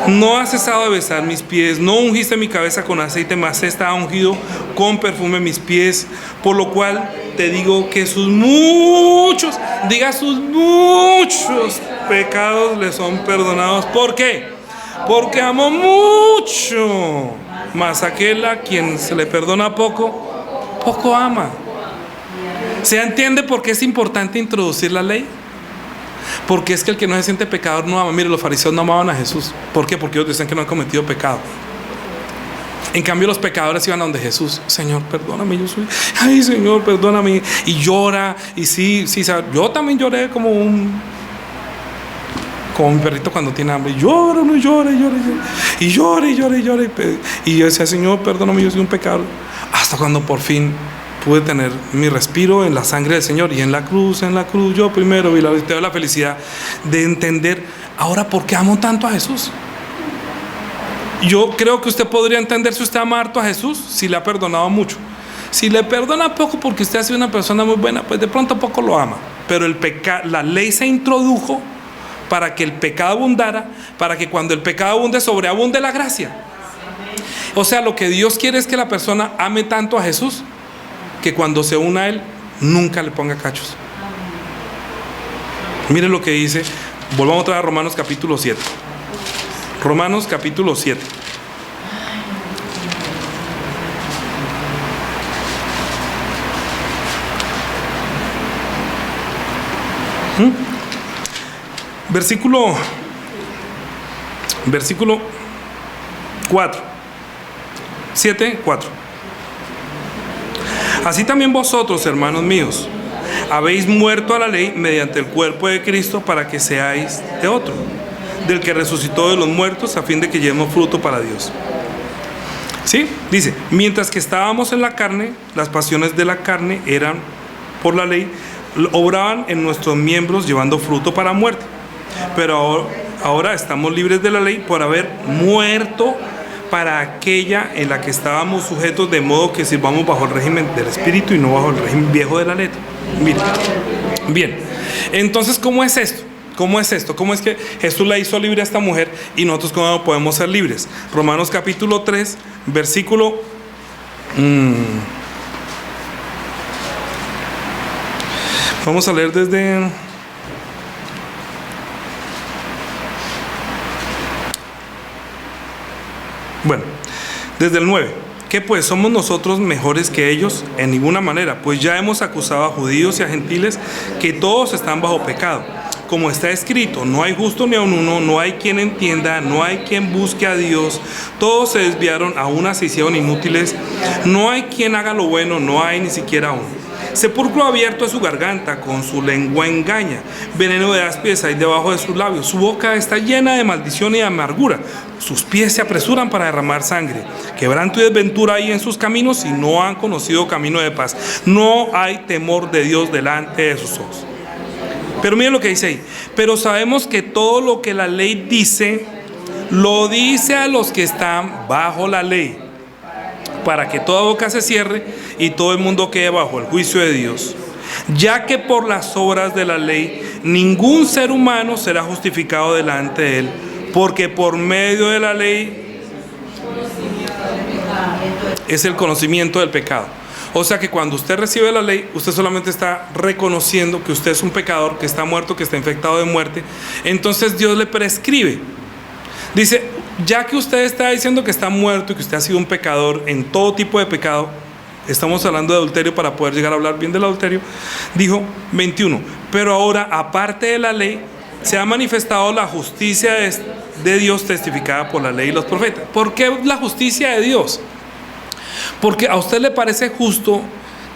no ha cesado de besar mis pies. No ungiste mi cabeza con aceite, mas esta ha ungido con perfume mis pies. Por lo cual te digo que sus muchos pecados le son perdonados. ¿Por qué? Porque amó mucho. Mas aquel a quien se le perdona poco, poco ama. ¿Se entiende por qué es importante introducir la ley? Porque es que el que no se siente pecador no ama. Mire, los fariseos no amaban a Jesús. ¿Por qué? Porque ellos decían que no han cometido pecado. En cambio, los pecadores iban a donde Jesús. Señor, perdóname, yo soy... Ay, Señor, perdóname. Y llora. Y sí, yo también lloré como un perrito cuando tiene hambre. Y llora. Y llora. Y yo decía, Señor, perdóname, yo soy un pecador. Hasta cuando por fin pude tener mi respiro en la sangre del Señor. Y en la cruz, yo primero vi la felicidad de entender ahora por qué amo tanto a Jesús. Yo creo que usted podría entender si usted ama harto a Jesús, si le ha perdonado mucho. Si le perdona poco porque usted ha sido una persona muy buena, pues de pronto poco lo ama. Pero la ley se introdujo para que el pecado abundara, para que cuando el pecado abunde, sobreabunde la gracia. O sea, lo que Dios quiere es que la persona ame tanto a Jesús, que cuando se una a Él, nunca le ponga cachos. Mire lo que dice, volvamos otra vez a Romanos capítulo 7. Romanos capítulo 7. Versículo 4. 7:4. Así también vosotros, hermanos míos, habéis muerto a la ley mediante el cuerpo de Cristo, para que seáis de otro, del que resucitó de los muertos, a fin de que llevemos fruto para Dios. ¿Sí? Dice, mientras que estábamos en la carne, las pasiones de la carne eran por la ley, obraban en nuestros miembros llevando fruto para muerte. Pero ahora estamos libres de la ley por haber muerto para aquella en la que estábamos sujetos, de modo que sirvamos bajo el régimen del Espíritu y no bajo el régimen viejo de la letra. Mira, bien, entonces, ¿cómo es esto? ¿Cómo es esto? ¿Cómo es que Jesús la hizo libre a esta mujer y nosotros cómo podemos ser libres? Romanos capítulo 3, versículo... Vamos a leer desde... Bueno, desde el 9. ¿Qué pues? ¿Somos nosotros mejores que ellos? En ninguna manera, pues ya hemos acusado a judíos y a gentiles que todos están bajo pecado. como está escrito, no hay justo ni aun uno, no hay quien entienda, no hay quien busque a Dios, todos se desviaron, a una se hicieron inútiles, no hay quien haga lo bueno, no hay ni siquiera uno. Sepulcro abierto es su garganta, con su lengua engaña, veneno de áspides hay debajo de sus labios, su boca está llena de maldición y de amargura, sus pies se apresuran para derramar sangre, quebranto y desventura hay en sus caminos y no han conocido camino de paz, no hay temor de Dios delante de sus ojos. Pero miren lo que dice ahí, pero sabemos que todo lo que la ley dice, lo dice a los que están bajo la ley, para que toda boca se cierre y todo el mundo quede bajo el juicio de Dios, ya que por las obras de la ley ningún ser humano será justificado delante de él, porque por medio de la ley es el conocimiento del pecado. O sea que cuando usted recibe la ley, usted solamente está reconociendo que usted es un pecador, que está muerto, que está infectado de muerte. Entonces Dios le prescribe. Dice, ya que usted está diciendo que está muerto y que usted ha sido un pecador en todo tipo de pecado, estamos hablando de adulterio para poder llegar a hablar bien del adulterio, dijo 21, pero ahora aparte de la ley se ha manifestado la justicia de Dios testificada por la ley y los profetas. ¿Por qué la justicia de Dios? Porque a usted le parece justo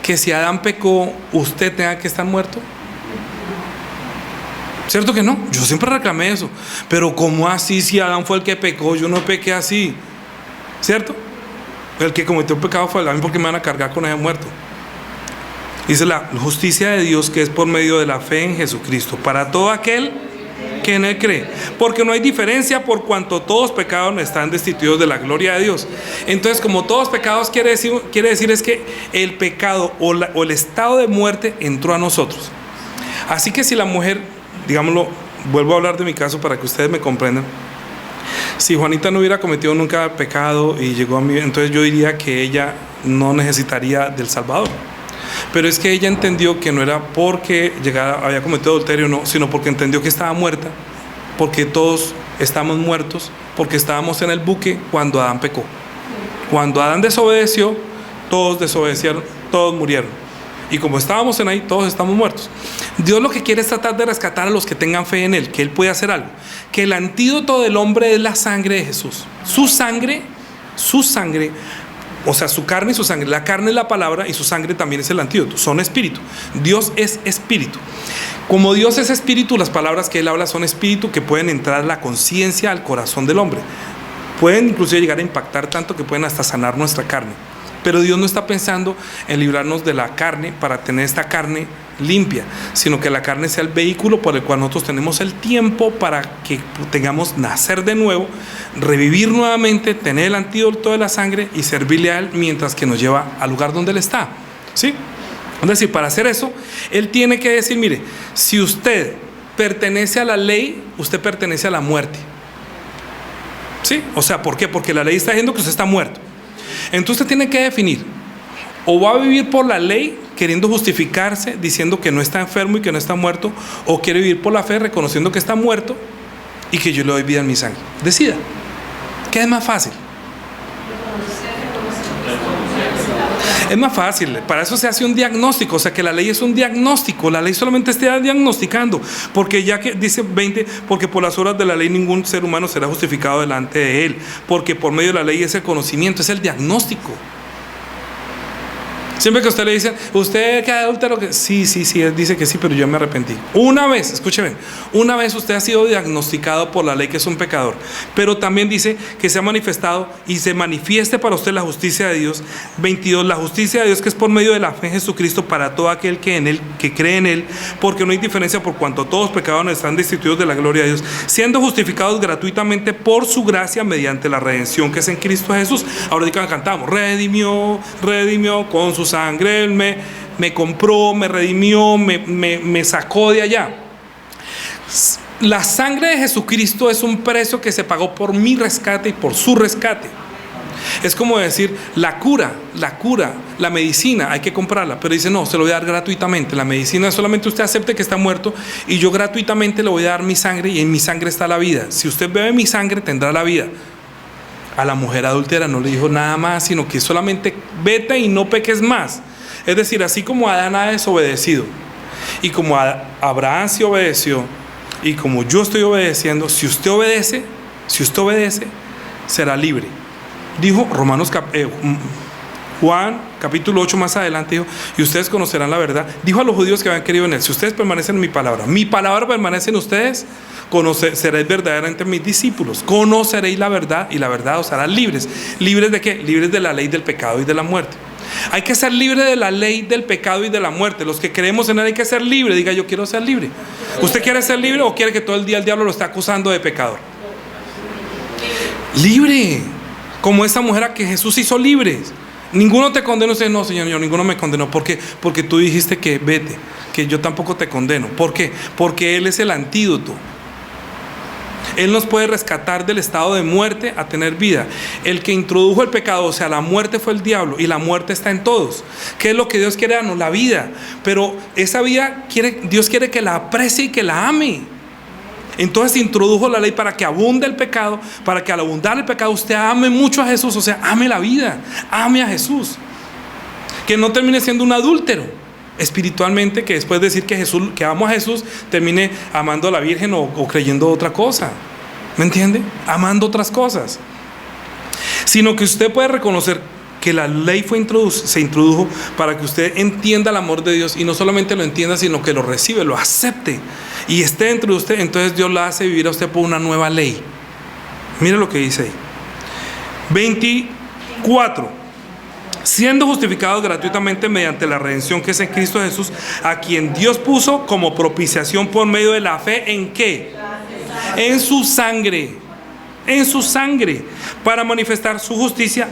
que si Adán pecó, usted tenga que estar muerto. ¿Cierto que no? Yo siempre reclamé eso. Pero ¿cómo así si Adán fue el que pecó? Yo no pequé así. ¿Cierto? El que cometió el pecado fue Adán, porque me van a cargar con ese muerto. Dice la justicia de Dios que es por medio de la fe en Jesucristo, para todo aquel que en él cree, porque no hay diferencia por cuanto todos pecados están destituidos de la gloria de Dios. Entonces, como todos pecados quiere decir es que el pecado o el estado de muerte entró a nosotros. Así que si la mujer, digámoslo, vuelvo a hablar de mi caso para que ustedes me comprendan. Si Juanita no hubiera cometido nunca pecado y llegó a mí, entonces yo diría que ella no necesitaría del Salvador. Pero es que ella entendió que no era porque había cometido adulterio, no, sino porque entendió que estaba muerta, porque todos estamos muertos, porque estábamos en el buque cuando Adán pecó. Cuando Adán desobedeció, todos desobedecieron, todos murieron. Y como estábamos en ahí, todos estamos muertos. Dios lo que quiere es tratar de rescatar a los que tengan fe en Él, que Él puede hacer algo. Que el antídoto del hombre es la sangre de Jesús. Su sangre, o sea, su carne y su sangre. La carne es la palabra y su sangre también es el antídoto. Son espíritu. Dios es espíritu. Como Dios es espíritu, las palabras que Él habla son espíritu, que pueden entrar a la conciencia, al corazón del hombre. Pueden inclusive llegar a impactar tanto que pueden hasta sanar nuestra carne. Pero Dios no está pensando en librarnos de la carne para tener esta carne limpia, sino que la carne sea el vehículo por el cual nosotros tenemos el tiempo para que tengamos nacer de nuevo, revivir nuevamente, tener el antídoto de la sangre y servirle a Él mientras que nos lleva al lugar donde Él está. ¿Sí? Es decir, para hacer eso, Él tiene que decir, mire, si usted pertenece a la ley, usted pertenece a la muerte. ¿Sí? O sea, ¿por qué? Porque la ley está diciendo que usted está muerto. Entonces usted tiene que definir, o va a vivir por la ley queriendo justificarse, diciendo que no está enfermo y que no está muerto, o quiere vivir por la fe reconociendo que está muerto y que yo le doy vida en mi sangre. Decida, ¿qué es más fácil? Es más fácil, para eso se hace un diagnóstico, o sea que la ley es un diagnóstico, la ley solamente está diagnosticando, porque ya que dice 20, porque por las obras de la ley ningún ser humano será justificado delante de Él, porque por medio de la ley es el conocimiento, es el diagnóstico. Siempre que usted le dice, ¿usted qué adúltero? Sí, él dice que sí, pero yo me arrepentí. Una vez, escúcheme, una vez usted ha sido diagnosticado por la ley que es un pecador, pero también dice que se ha manifestado y se manifieste para usted la justicia de Dios. 22, la justicia de Dios que es por medio de la fe en Jesucristo para todo aquel que cree en Él, porque no hay diferencia por cuanto todos pecadores están destituidos de la gloria de Dios, siendo justificados gratuitamente por su gracia mediante la redención que es en Cristo Jesús. Ahora cantamos, redimió con su sangre, Él me compró, me redimió, me sacó de allá. La sangre de Jesucristo es un precio que se pagó por mi rescate y por su rescate. Es como decir, la cura, la medicina, hay que comprarla, pero dice, no, se lo voy a dar gratuitamente. La medicina es solamente usted acepte que está muerto y yo gratuitamente le voy a dar mi sangre y en mi sangre está la vida. Si usted bebe mi sangre, tendrá la vida. A la mujer adúltera no le dijo nada más, sino que solamente vete y no peques más. Es decir, así como Adán ha desobedecido y como Abraham sí obedeció y como yo estoy obedeciendo, si usted obedece, será libre. Dijo Juan capítulo 8 más adelante, dijo, y ustedes conocerán la verdad. Dijo a los judíos que habían creído en él: si ustedes permanecen en mi palabra permanece en ustedes, seréis verdaderamente mis discípulos, conoceréis la verdad y la verdad os hará libres. ¿Libres de qué? Libres de la ley del pecado y de la muerte. Hay que ser libre de la ley del pecado y de la muerte. Los que creemos en él hay que ser libre. Diga: yo quiero ser libre. ¿Usted quiere ser libre o quiere que todo el día el diablo lo esté acusando de pecador? Libre, como esa mujer a que Jesús hizo libres. Ninguno te condenó. Usted: no, Señor, ninguno me condenó. ¿Por qué? Porque tú dijiste que vete, que yo tampoco te condeno. ¿Por qué? Porque Él es el antídoto. Él nos puede rescatar del estado de muerte a tener vida. El que introdujo el pecado, o sea, la muerte, fue el diablo, y la muerte está en todos. ¿Qué es lo que Dios quiere darnos? La vida. Pero esa vida Dios quiere que la aprecie y que la ame. Entonces introdujo la ley para que abunde el pecado, para que al abundar el pecado usted ame mucho a Jesús, o sea, ame la vida, ame a Jesús. Que no termine siendo un adúltero espiritualmente, que después de decir que amo a Jesús, termine amando a la Virgen o creyendo otra cosa. ¿Me entiende? Amando otras cosas. Sino que usted puede reconocer que la ley se introdujo para que usted entienda el amor de Dios, y no solamente lo entienda, sino que lo recibe, lo acepte y esté dentro de usted. Entonces Dios la hace vivir a usted por una nueva ley. Mire lo que dice ahí. 24. Siendo justificados gratuitamente mediante la redención que es en Cristo Jesús, a quien Dios puso como propiciación por medio de la fe. ¿En qué? En su sangre. En su sangre, para manifestar su justicia,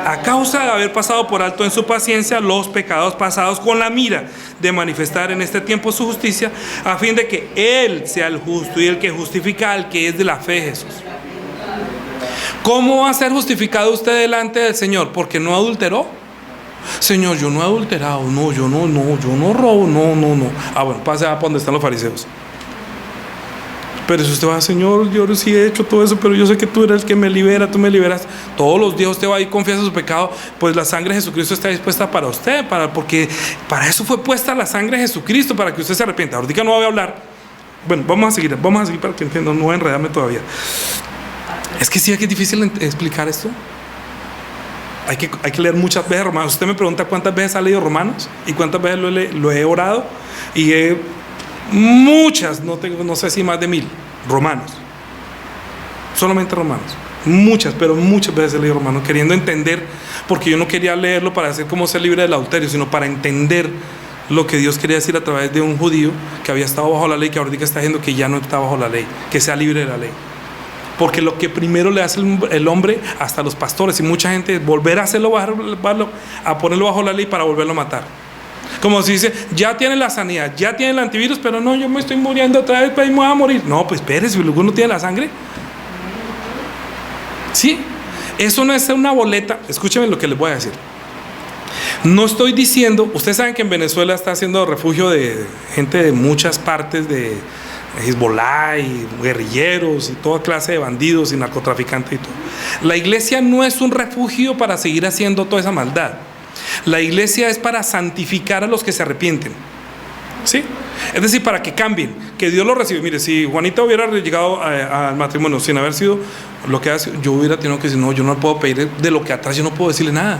a causa de haber pasado por alto en su paciencia los pecados pasados, con la mira de manifestar en este tiempo su justicia, a fin de que Él sea el justo y el que justifica al que es de la fe de Jesús. ¿Cómo va a ser justificado usted delante del Señor? ¿Porque no adulteró? Señor, yo no he adulterado, no, yo no robo, no. Ah, bueno, pase a donde están los fariseos. Pero si usted va: Señor, yo sí he hecho todo eso, pero yo sé que tú eres el que me libera, tú me liberas. Todos los días usted va y confiesa su pecado, pues la sangre de Jesucristo está dispuesta para usted, porque para eso fue puesta la sangre de Jesucristo, para que usted se arrepienta. Ahorita no voy a hablar. Bueno, vamos a seguir para que entiendan, no voy a enredarme todavía. Es que sí, es que es difícil explicar esto. Hay que leer muchas veces Romanos. Usted me pregunta cuántas veces ha leído Romanos y cuántas veces lo he orado, y muchas, no sé si más de 1000 Romanos, solamente Romanos, pero muchas veces he leído Romanos queriendo entender, porque yo no quería leerlo para hacer como ser libre del adulterio, sino para entender lo que Dios quería decir a través de un judío que había estado bajo la ley, que ahorita está diciendo que ya no está bajo la ley, que sea libre de la ley. Porque lo que primero le hace el hombre, hasta los pastores y mucha gente, es volver a hacerlo a ponerlo bajo la ley para volverlo a matar. Como si dice: ya tiene la sanidad, ya tiene el antivirus, pero no, yo me estoy muriendo otra vez, pues me voy a morir. No, pues espérese, si luego no tiene la sangre. Sí, eso no es una boleta. Escúcheme lo que les voy a decir. No estoy diciendo, ustedes saben que en Venezuela está haciendo refugio de gente de muchas partes, de Hezbollah y guerrilleros y toda clase de bandidos y narcotraficantes y todo. La iglesia no es un refugio para seguir haciendo toda esa maldad. La iglesia es para santificar a los que se arrepienten, ¿sí? Es decir, para que cambien, que Dios lo reciba. Mire, si Juanita hubiera llegado al matrimonio sin haber sido lo que hace, yo hubiera tenido que decir: no, yo no le puedo pedir de lo que atrás, yo no puedo decirle nada.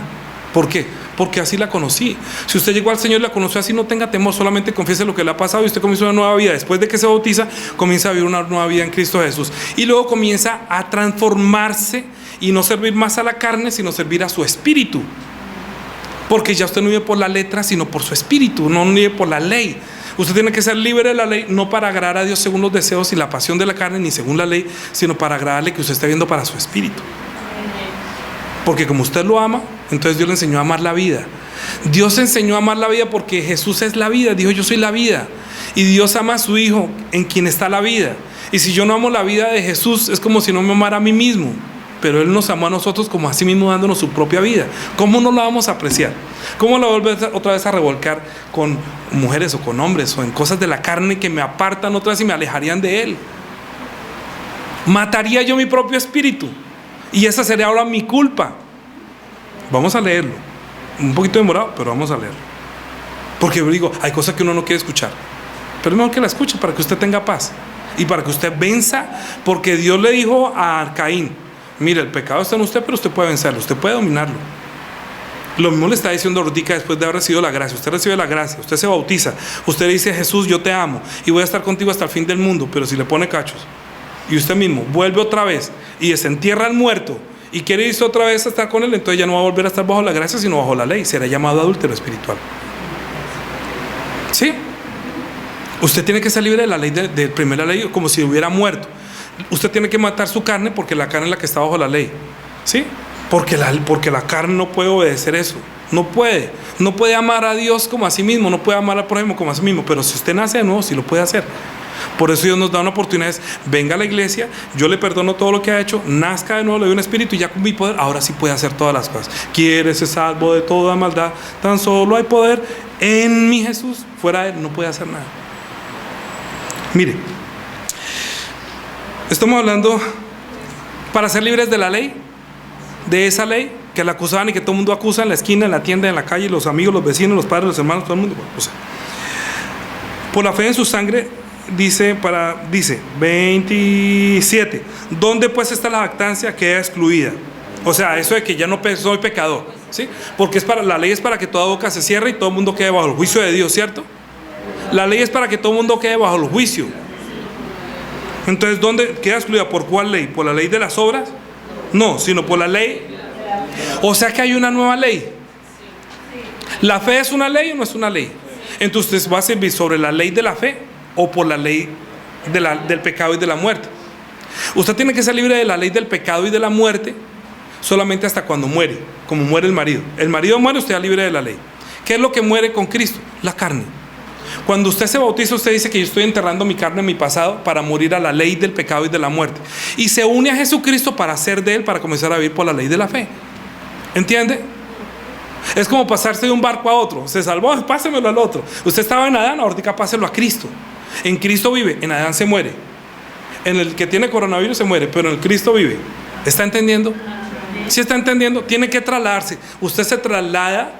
¿Por qué? Porque así la conocí. Si usted llegó al Señor y la conoció así, no tenga temor, solamente confiese lo que le ha pasado y usted comienza una nueva vida. Después de que se bautiza, comienza a vivir una nueva vida en Cristo Jesús, y luego comienza a transformarse y no servir más a la carne, sino servir a su espíritu. Porque ya usted no vive por la letra, sino por su espíritu, no vive por la ley. Usted tiene que ser libre de la ley, no para agradar a Dios según los deseos y la pasión de la carne, ni según la ley, sino para agradarle, que usted esté viendo para su espíritu. Porque como usted lo ama, entonces Dios le enseñó a amar la vida. Dios enseñó a amar la vida porque Jesús es la vida. Dijo: yo soy la vida. Y Dios ama a su Hijo, en quien está la vida. Y si yo no amo la vida de Jesús, es como si no me amara a mí mismo. Pero Él nos amó a nosotros como a sí mismo, dándonos su propia vida. ¿Cómo no la vamos a apreciar? ¿Cómo la vuelve otra vez a revolcar con mujeres o con hombres o en cosas de la carne que me apartan otra vez y me alejarían de Él? Mataría yo mi propio espíritu, y esa sería ahora mi culpa. Vamos a leerlo, un poquito demorado, pero vamos a leerlo. Porque digo, hay cosas que uno no quiere escuchar, pero es mejor que la escuche para que usted tenga paz. y para que usted venza, porque Dios le dijo a Caín: mire, el pecado está en usted, pero usted puede vencerlo, usted puede dominarlo. Lo mismo le está diciendo Rutica después de haber recibido la gracia. Usted recibe la gracia, usted se bautiza, usted le dice: Jesús, yo te amo y voy a estar contigo hasta el fin del mundo. Pero si le pone cachos y usted mismo vuelve otra vez y desentierra al muerto y quiere irse otra vez a estar con él, entonces ya no va a volver a estar bajo la gracia, sino bajo la ley. Será llamado adúltero espiritual. ¿Sí? Usted tiene que ser libre de la ley, de primera ley, como si hubiera muerto. Usted tiene que matar su carne, porque la carne es la que está bajo la ley. ¿Sí? Porque la carne no puede obedecer eso. No puede amar a Dios como a sí mismo, no puede amar al prójimo como a sí mismo. Pero si usted nace de nuevo, sí lo puede hacer. Por eso Dios nos da una oportunidad: venga a la iglesia, yo le perdono todo lo que ha hecho, nazca de nuevo, le doy un espíritu, y ya con mi poder ahora sí puede hacer todas las cosas. ¿Quieres ser salvo de toda maldad? Tan solo hay poder en mi Jesús. Fuera de él no puede hacer nada. Mire, estamos hablando para ser libres de la ley, de esa ley que la acusaban y que todo el mundo acusa en la esquina, en la tienda, en la calle, los amigos, los vecinos, los padres, los hermanos, todo el mundo. O sea, por la fe en su sangre, dice 27, ¿dónde pues está la jactancia? Queda excluida. O sea, eso de que ya no soy pecador, ¿sí? Porque la ley es para que toda boca se cierre y todo el mundo quede bajo el juicio de Dios, ¿cierto? La ley es para que todo el mundo quede bajo el juicio. Entonces, ¿dónde queda excluida? ¿Por cuál ley? ¿Por la ley de las obras? No, sino por la ley. O sea que hay una nueva ley. ¿La fe es una ley o no es una ley? Entonces, ¿va a servir sobre la ley de la fe o por la ley del pecado y de la muerte? Usted tiene que ser libre de la ley del pecado y de la muerte solamente hasta cuando muere, como muere el marido. El marido muere, usted es libre de la ley. ¿Qué es lo que muere con Cristo? La carne. Cuando usted se bautiza, usted dice que yo estoy enterrando mi carne en mi pasado para morir a la ley del pecado y de la muerte, y se une a Jesucristo para hacer de él, para comenzar a vivir por la ley de la fe. ¿Entiende? Es como pasarse de un barco a otro. Se salvó, pásemelo al otro. Usted estaba en Adán, ahorita páselo a Cristo. En Cristo vive, en Adán se muere. En el que tiene coronavirus se muere, pero en el Cristo vive. ¿Está entendiendo? ¿Sí está entendiendo? Tiene que trasladarse. Usted se traslada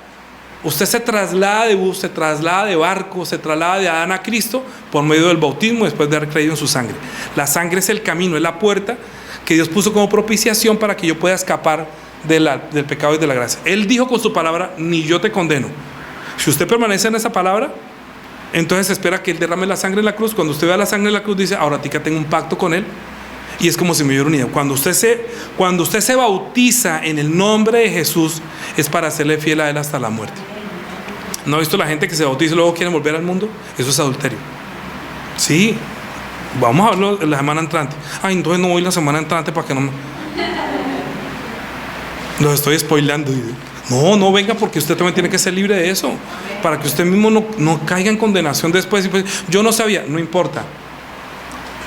de bus, se traslada de barco, se traslada de Adán a Cristo por medio del bautismo, después de haber creído en su sangre. La sangre es el camino, es la puerta que Dios puso como propiciación para que yo pueda escapar del pecado y de la gracia. Él dijo con su palabra: ni yo te condeno. Si usted permanece en esa palabra, entonces espera que Él derrame la sangre en la cruz. Cuando usted vea la sangre en la cruz, dice: ahora a ti que tengo un pacto con Él. Y es como si me hubiera unido. Cuando usted se bautiza en el nombre de Jesús, es para serle fiel a Él hasta la muerte. ¿No ha visto la gente que se bautiza y luego quiere volver al mundo? Eso es adulterio. Sí, vamos a verlo la semana entrante. Ay, entonces no voy la semana entrante para que no me... Los estoy spoilando. No venga, porque usted también tiene que ser libre de eso, para que usted mismo no caiga en condenación después. Yo no sabía, no importa.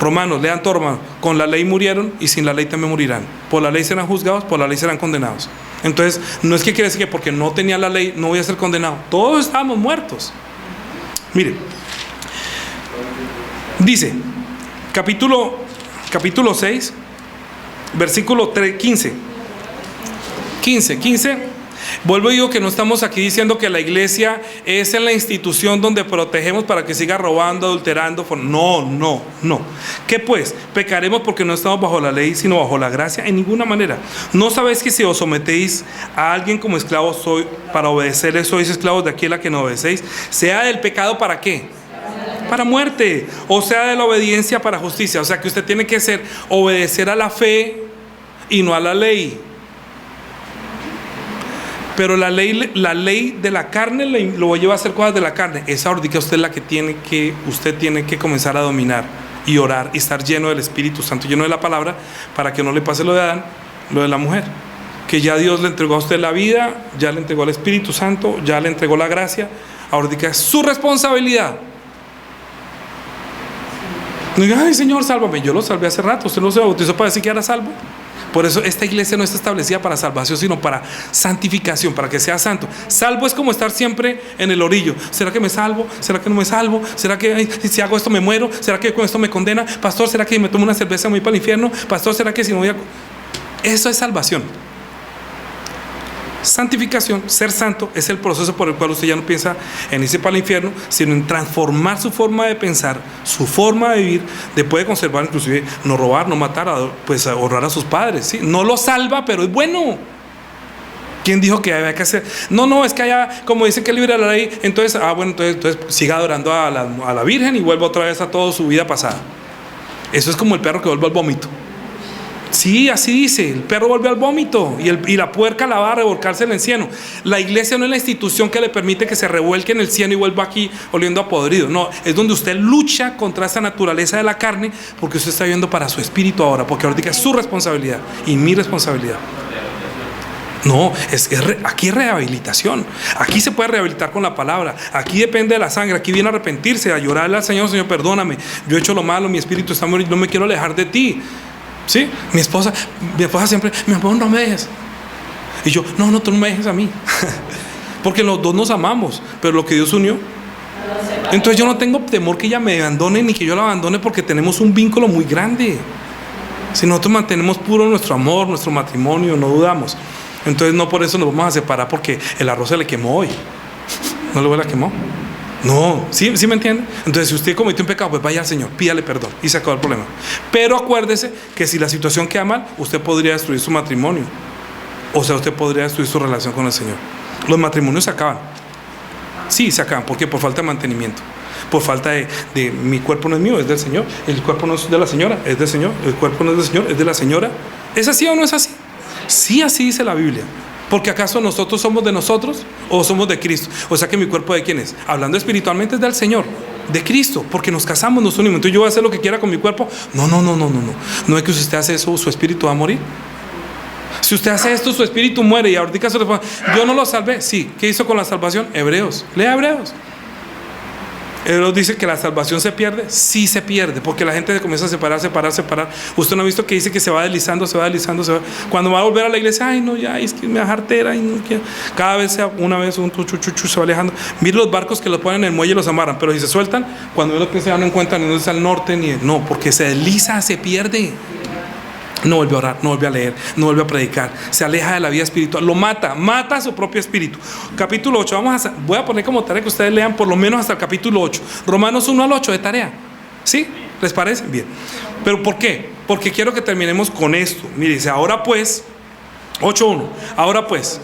Romanos, lean todo Romanos. Con la ley murieron y sin la ley también morirán. Por la ley serán juzgados, por la ley serán condenados. Entonces, no es que quiere decir que porque no tenía la ley no voy a ser condenado. Todos estábamos muertos. Mire, dice, capítulo 6, versículo 15. Vuelvo y digo que no estamos aquí diciendo que la iglesia es en la institución donde protegemos para que siga robando, adulterando. No. ¿Qué pues? ¿Pecaremos porque no estamos bajo la ley, sino bajo la gracia? En ninguna manera. ¿No sabéis que si os sometéis a alguien como esclavos para obedecerle, sois esclavos de aquel a quien obedecéis? Sea del pecado, ¿para qué? Para muerte. O sea, de la obediencia para justicia. O sea que usted tiene que obedecer a la fe y no a la ley. Pero la ley de la carne lo lleva a hacer cosas de la carne. Esa orden usted es la que usted tiene que comenzar a dominar y orar y estar lleno del Espíritu Santo, lleno de la palabra, para que no le pase lo de Adán, lo de la mujer. Que ya Dios le entregó a usted la vida, ya le entregó el Espíritu Santo, ya le entregó la gracia. Ahorita es su responsabilidad. No diga: ay, Señor, sálvame. Yo lo salvé hace rato. Usted no se bautizó para decir que era salvo. Por eso esta iglesia no está establecida para salvación, sino para santificación, para que sea santo. Salvo es como estar siempre en el orillo. ¿Será que me salvo? ¿Será que no me salvo? ¿Será que si hago esto me muero? ¿Será que con esto me condena? Pastor, ¿será que me tomo una cerveza me voy para el infierno? Pastor, ¿será que si no voy a...? Eso es salvación. Santificación, ser santo, es el proceso por el cual usted ya no piensa en irse para el infierno, sino en transformar su forma de pensar, su forma de vivir, de poder conservar, inclusive no robar, no matar, pues honrar a sus padres, ¿sí? No lo salva, pero es bueno. ¿Quién dijo que había que hacer? No, es que allá, como dice que es libre de la ley, entonces, entonces siga adorando a la Virgen y vuelva otra vez a toda su vida pasada. Eso es como el perro que vuelve al vómito. Sí, así dice, el perro vuelve al vómito y la puerca la va a revolcarse en el cieno. La iglesia no es la institución que le permite que se revuelque en el cieno y vuelva aquí oliendo a podrido. No, es donde usted lucha contra esa naturaleza de la carne, porque usted está viviendo para su espíritu ahora, porque ahorita es su responsabilidad y mi responsabilidad. No, aquí es rehabilitación. Aquí se puede rehabilitar con la palabra. Aquí depende de la sangre. Aquí viene a arrepentirse, a llorarle al Señor: Señor, perdóname, yo he hecho lo malo, mi espíritu está muriendo, no me quiero alejar de ti. ¿Sí? Mi esposa siempre: mi amor, no me dejes. Y yo: no, tú no me dejes a mí. Porque los dos nos amamos, pero lo que Dios unió. Entonces yo no tengo temor que ella me abandone ni que yo la abandone, porque tenemos un vínculo muy grande. Si nosotros mantenemos puro nuestro amor, nuestro matrimonio, no dudamos. Entonces no por eso nos vamos a separar porque el arroz se le quemó hoy. ¿No le la quemó? No, ¿sí me entiende? Entonces, si usted cometió un pecado, pues vaya al Señor, pídale perdón y se acabó el problema. Pero acuérdese que si la situación queda mal, usted podría destruir su matrimonio. O sea, usted podría destruir su relación con el Señor. Los matrimonios se acaban. Sí, se acaban. ¿Por qué? Por falta de mantenimiento. Por falta de mi cuerpo no es mío, es del Señor. El cuerpo no es de la señora, es del Señor. El cuerpo no es del Señor, es de la señora. ¿Es así o no es así? Sí, así dice la Biblia. Porque ¿acaso nosotros somos de nosotros o somos de Cristo? O sea que mi cuerpo, ¿de quién es? Hablando espiritualmente, es del Señor, de Cristo, porque nos casamos, nos unimos. Entonces yo voy a hacer lo que quiera con mi cuerpo. No. No es que si usted hace eso, su espíritu va a morir. Si usted hace esto, su espíritu muere. Y ahorita yo no lo salvé. Sí, ¿qué hizo con la salvación? Hebreos, lea Hebreos. Hebreos dice que la salvación se pierde. Sí se pierde, porque la gente comienza a separar. Usted no ha visto que dice que se va deslizando. Cuando va a volver a la iglesia: ay no, ya es que me da jartera y no quiero. Cada vez una vez un chuchu se va alejando. Mire los barcos que los ponen en el muelle y los amarran, pero si se sueltan, cuando uno piensa, ya no encuentran ni dónde está el norte no, porque se desliza, se pierde. No vuelve a orar, no vuelve a leer, no vuelve a predicar, se aleja de la vida espiritual, lo mata a su propio espíritu. Capítulo 8, voy a poner como tarea que ustedes lean por lo menos hasta el capítulo 8, Romanos 1 al 8 de tarea. ¿Sí? ¿Les parece? Bien. ¿Pero por qué? Porque quiero que terminemos con esto. Mire, dice: ahora pues, 8:1, ahora pues,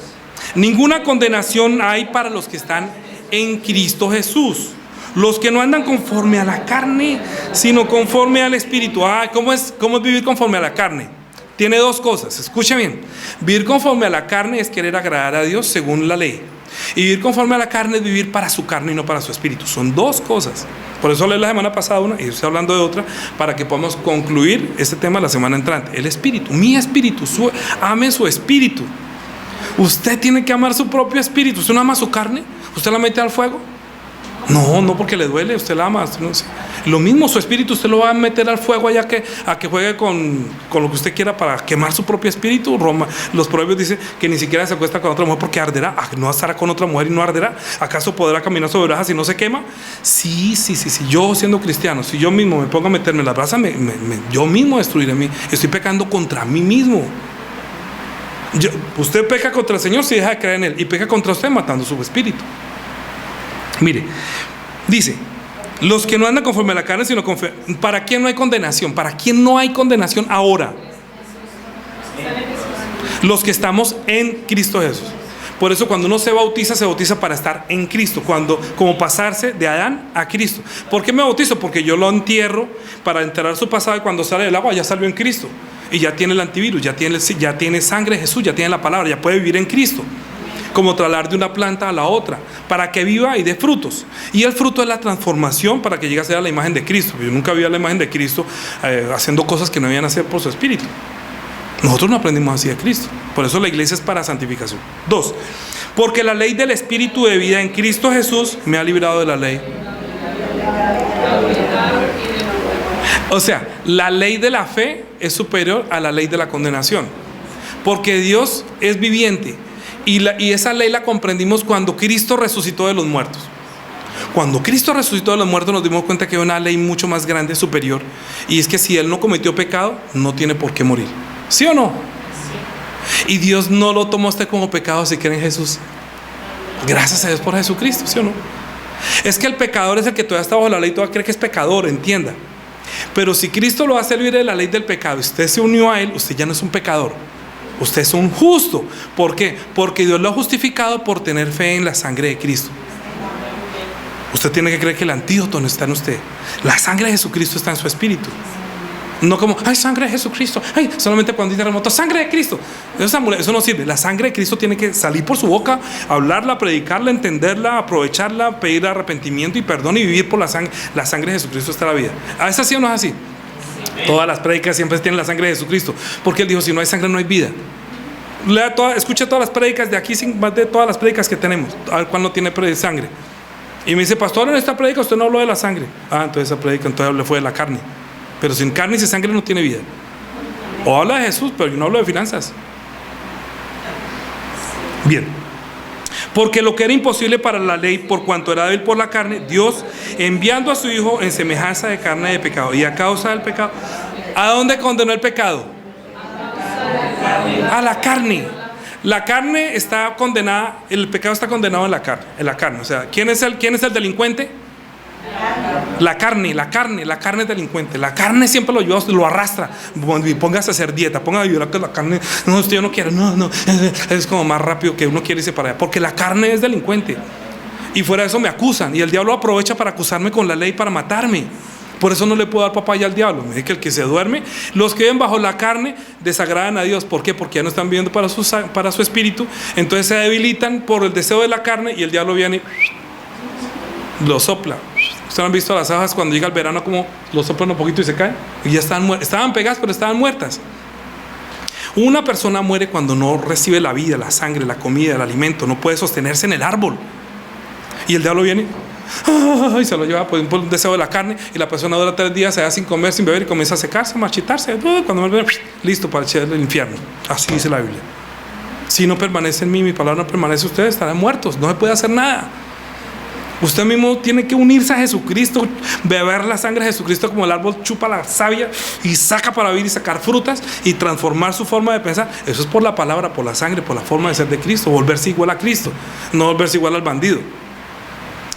ninguna condenación hay para los que están en Cristo Jesús, los que no andan conforme a la carne, sino conforme al Espíritu. ¿Cómo es vivir conforme a la carne? Tiene dos cosas, escuche bien. Vivir conforme a la carne es querer agradar a Dios según la ley. Y vivir conforme a la carne es vivir para su carne y no para su espíritu. Son dos cosas. Por eso leí la semana pasada una y estoy hablando de otra, para que podamos concluir este tema la semana entrante. El espíritu, mi espíritu, ame su espíritu. Usted tiene que amar su propio espíritu. ¿Usted no ama su carne? ¿Usted la mete al fuego? No porque le duele, usted la ama. No sé. Lo mismo, su espíritu usted lo va a meter al fuego allá a que juegue con lo que usted quiera para quemar su propio espíritu. Los proverbios dicen que ni siquiera se acuesta con otra mujer porque arderá. ¿No estará con otra mujer y no arderá? ¿Acaso podrá caminar sobre brasas y no se quema? Sí. Yo siendo cristiano, si yo mismo me pongo a meterme en las brasas, yo mismo destruiré mí. Estoy pecando contra mí mismo. Usted peca contra el Señor si deja de creer en Él, y peca contra usted matando su espíritu. Mire, dice: los que no andan conforme a la carne, sino conforme. ¿Para quién no hay condenación? ¿Para quién no hay condenación ahora? Los que estamos en Cristo Jesús. Por eso cuando uno se bautiza para estar en Cristo, como pasarse de Adán a Cristo. ¿Por qué me bautizo? Porque yo lo entierro para enterrar su pasado, y cuando sale del agua ya salió en Cristo. Y ya tiene el antivirus, ya tiene sangre de Jesús, ya tiene la palabra, ya puede vivir en Cristo. Como trasladar de una planta a la otra, para que viva y dé frutos. Y el fruto es la transformación para que llegue a ser a la imagen de Cristo. Yo nunca vi a la imagen de Cristo haciendo cosas que no debían hacer por su espíritu. Nosotros no aprendimos así de Cristo. Por eso la iglesia es para santificación. 2, porque la ley del espíritu de vida en Cristo Jesús me ha librado de la ley. O sea, la ley de la fe es superior a la ley de la condenación, porque Dios es viviente. Y esa ley la comprendimos cuando Cristo resucitó de los muertos. Cuando Cristo resucitó de los muertos, nos dimos cuenta que hay una ley mucho más grande, superior. Y es que si Él no cometió pecado, no tiene por qué morir. ¿Sí o no? Y Dios no lo tomó a usted como pecado si cree en Jesús. Gracias a Dios por Jesucristo, ¿sí o no? Es que el pecador es el que todavía está bajo la ley, todavía cree que es pecador, entienda. Pero si Cristo lo hace libre de la ley del pecado y usted se unió a Él, usted ya no es un pecador, usted es un justo. ¿Por qué? Porque Dios lo ha justificado por tener fe en la sangre de Cristo. Usted tiene que creer que el antídoto no está en usted. La sangre de Jesucristo está en su espíritu. No como, ay, sangre de Jesucristo, ay, solamente cuando hay terremoto, sangre de Cristo. Eso no sirve. La sangre de Cristo tiene que salir por su boca, hablarla, predicarla, entenderla, aprovecharla, pedir arrepentimiento y perdón y vivir por la sangre. La sangre de Jesucristo está en la vida. ¿Es así o no es así? Todas las prédicas siempre tienen la sangre de Jesucristo, porque Él dijo, si no hay sangre no hay vida. Escuche todas las prédicas de aquí, de todas las prédicas que tenemos, a ver cuál no tiene sangre. Y me dice, pastor, en esta prédica usted no habló de la sangre. Entonces esa prédica entonces fue de la carne. Pero sin carne y sin sangre no tiene vida. O habla de Jesús, pero yo no hablo de finanzas. Bien. Porque lo que era imposible para la ley, por cuanto era débil por la carne, Dios, enviando a su Hijo en semejanza de carne de pecado. Y a causa del pecado, ¿a dónde condenó el pecado? A la carne. La carne está condenada, el pecado está condenado en la carne. O sea, ¿quién es el delincuente? La carne es delincuente. La carne siempre lo arrastra. Póngase a hacer dieta, póngase a vivir con la carne. No, usted yo no quiero, no. Es como más rápido que uno quiere irse para allá. Porque la carne es delincuente. Y fuera de eso me acusan. Y el diablo aprovecha para acusarme con la ley para matarme. Por eso no le puedo dar papaya al diablo. Me dice que el que se duerme, los que viven bajo la carne desagradan a Dios. ¿Por qué? Porque ya no están viviendo para su espíritu. Entonces se debilitan por el deseo de la carne y el diablo viene y lo sopla. ¿Ustedes han visto las hojas cuando llega el verano como lo soplan un poquito y se caen? Y ya estaban pegadas, pero estaban muertas. Una persona muere cuando no recibe la vida, la sangre, la comida, el alimento. No puede sostenerse en el árbol. Y el diablo viene y se lo lleva por un deseo de la carne. Y la persona dura 3 días, se da sin comer, sin beber y comienza a secarse, a marchitarse. Cuando vuelve, listo para echar el infierno. Así dice la Biblia. Si no permanece en mí, mi palabra no permanece en ustedes, estarán muertos. No se puede hacer nada. Usted mismo tiene que unirse a Jesucristo, beber la sangre de Jesucristo como el árbol chupa la savia y saca para vivir y sacar frutas y transformar su forma de pensar. Eso es por la palabra, por la sangre, por la forma de ser de Cristo, volverse igual a Cristo, no volverse igual al bandido.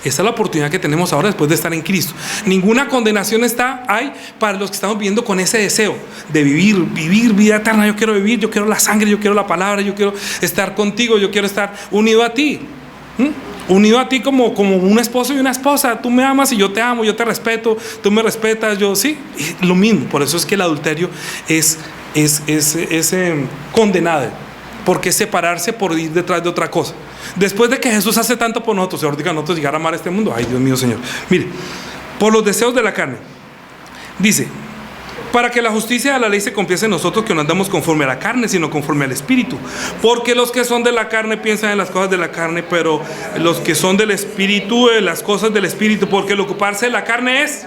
Esta es la oportunidad que tenemos ahora después de estar en Cristo. Ninguna condenación hay para los que estamos viviendo con ese deseo de vivir vida eterna. Yo quiero vivir, yo quiero la sangre, yo quiero la palabra, yo quiero estar contigo, yo quiero estar unido a ti. Unido a ti como un esposo y una esposa. Tú me amas y yo te amo, yo te respeto, tú me respetas, yo sí, lo mismo. Por eso es que el adulterio es condenado, porque es separarse por ir detrás de otra cosa. Después de que Jesús hace tanto por nosotros, ahorita que nosotros llegar a amar a este mundo, ay Dios mío Señor, mire, por los deseos de la carne, dice, para que la justicia de la ley se cumpliese en nosotros, que no andamos conforme a la carne, sino conforme al Espíritu. Porque los que son de la carne piensan en las cosas de la carne, pero los que son del Espíritu, en las cosas del Espíritu. Porque el ocuparse de la carne es...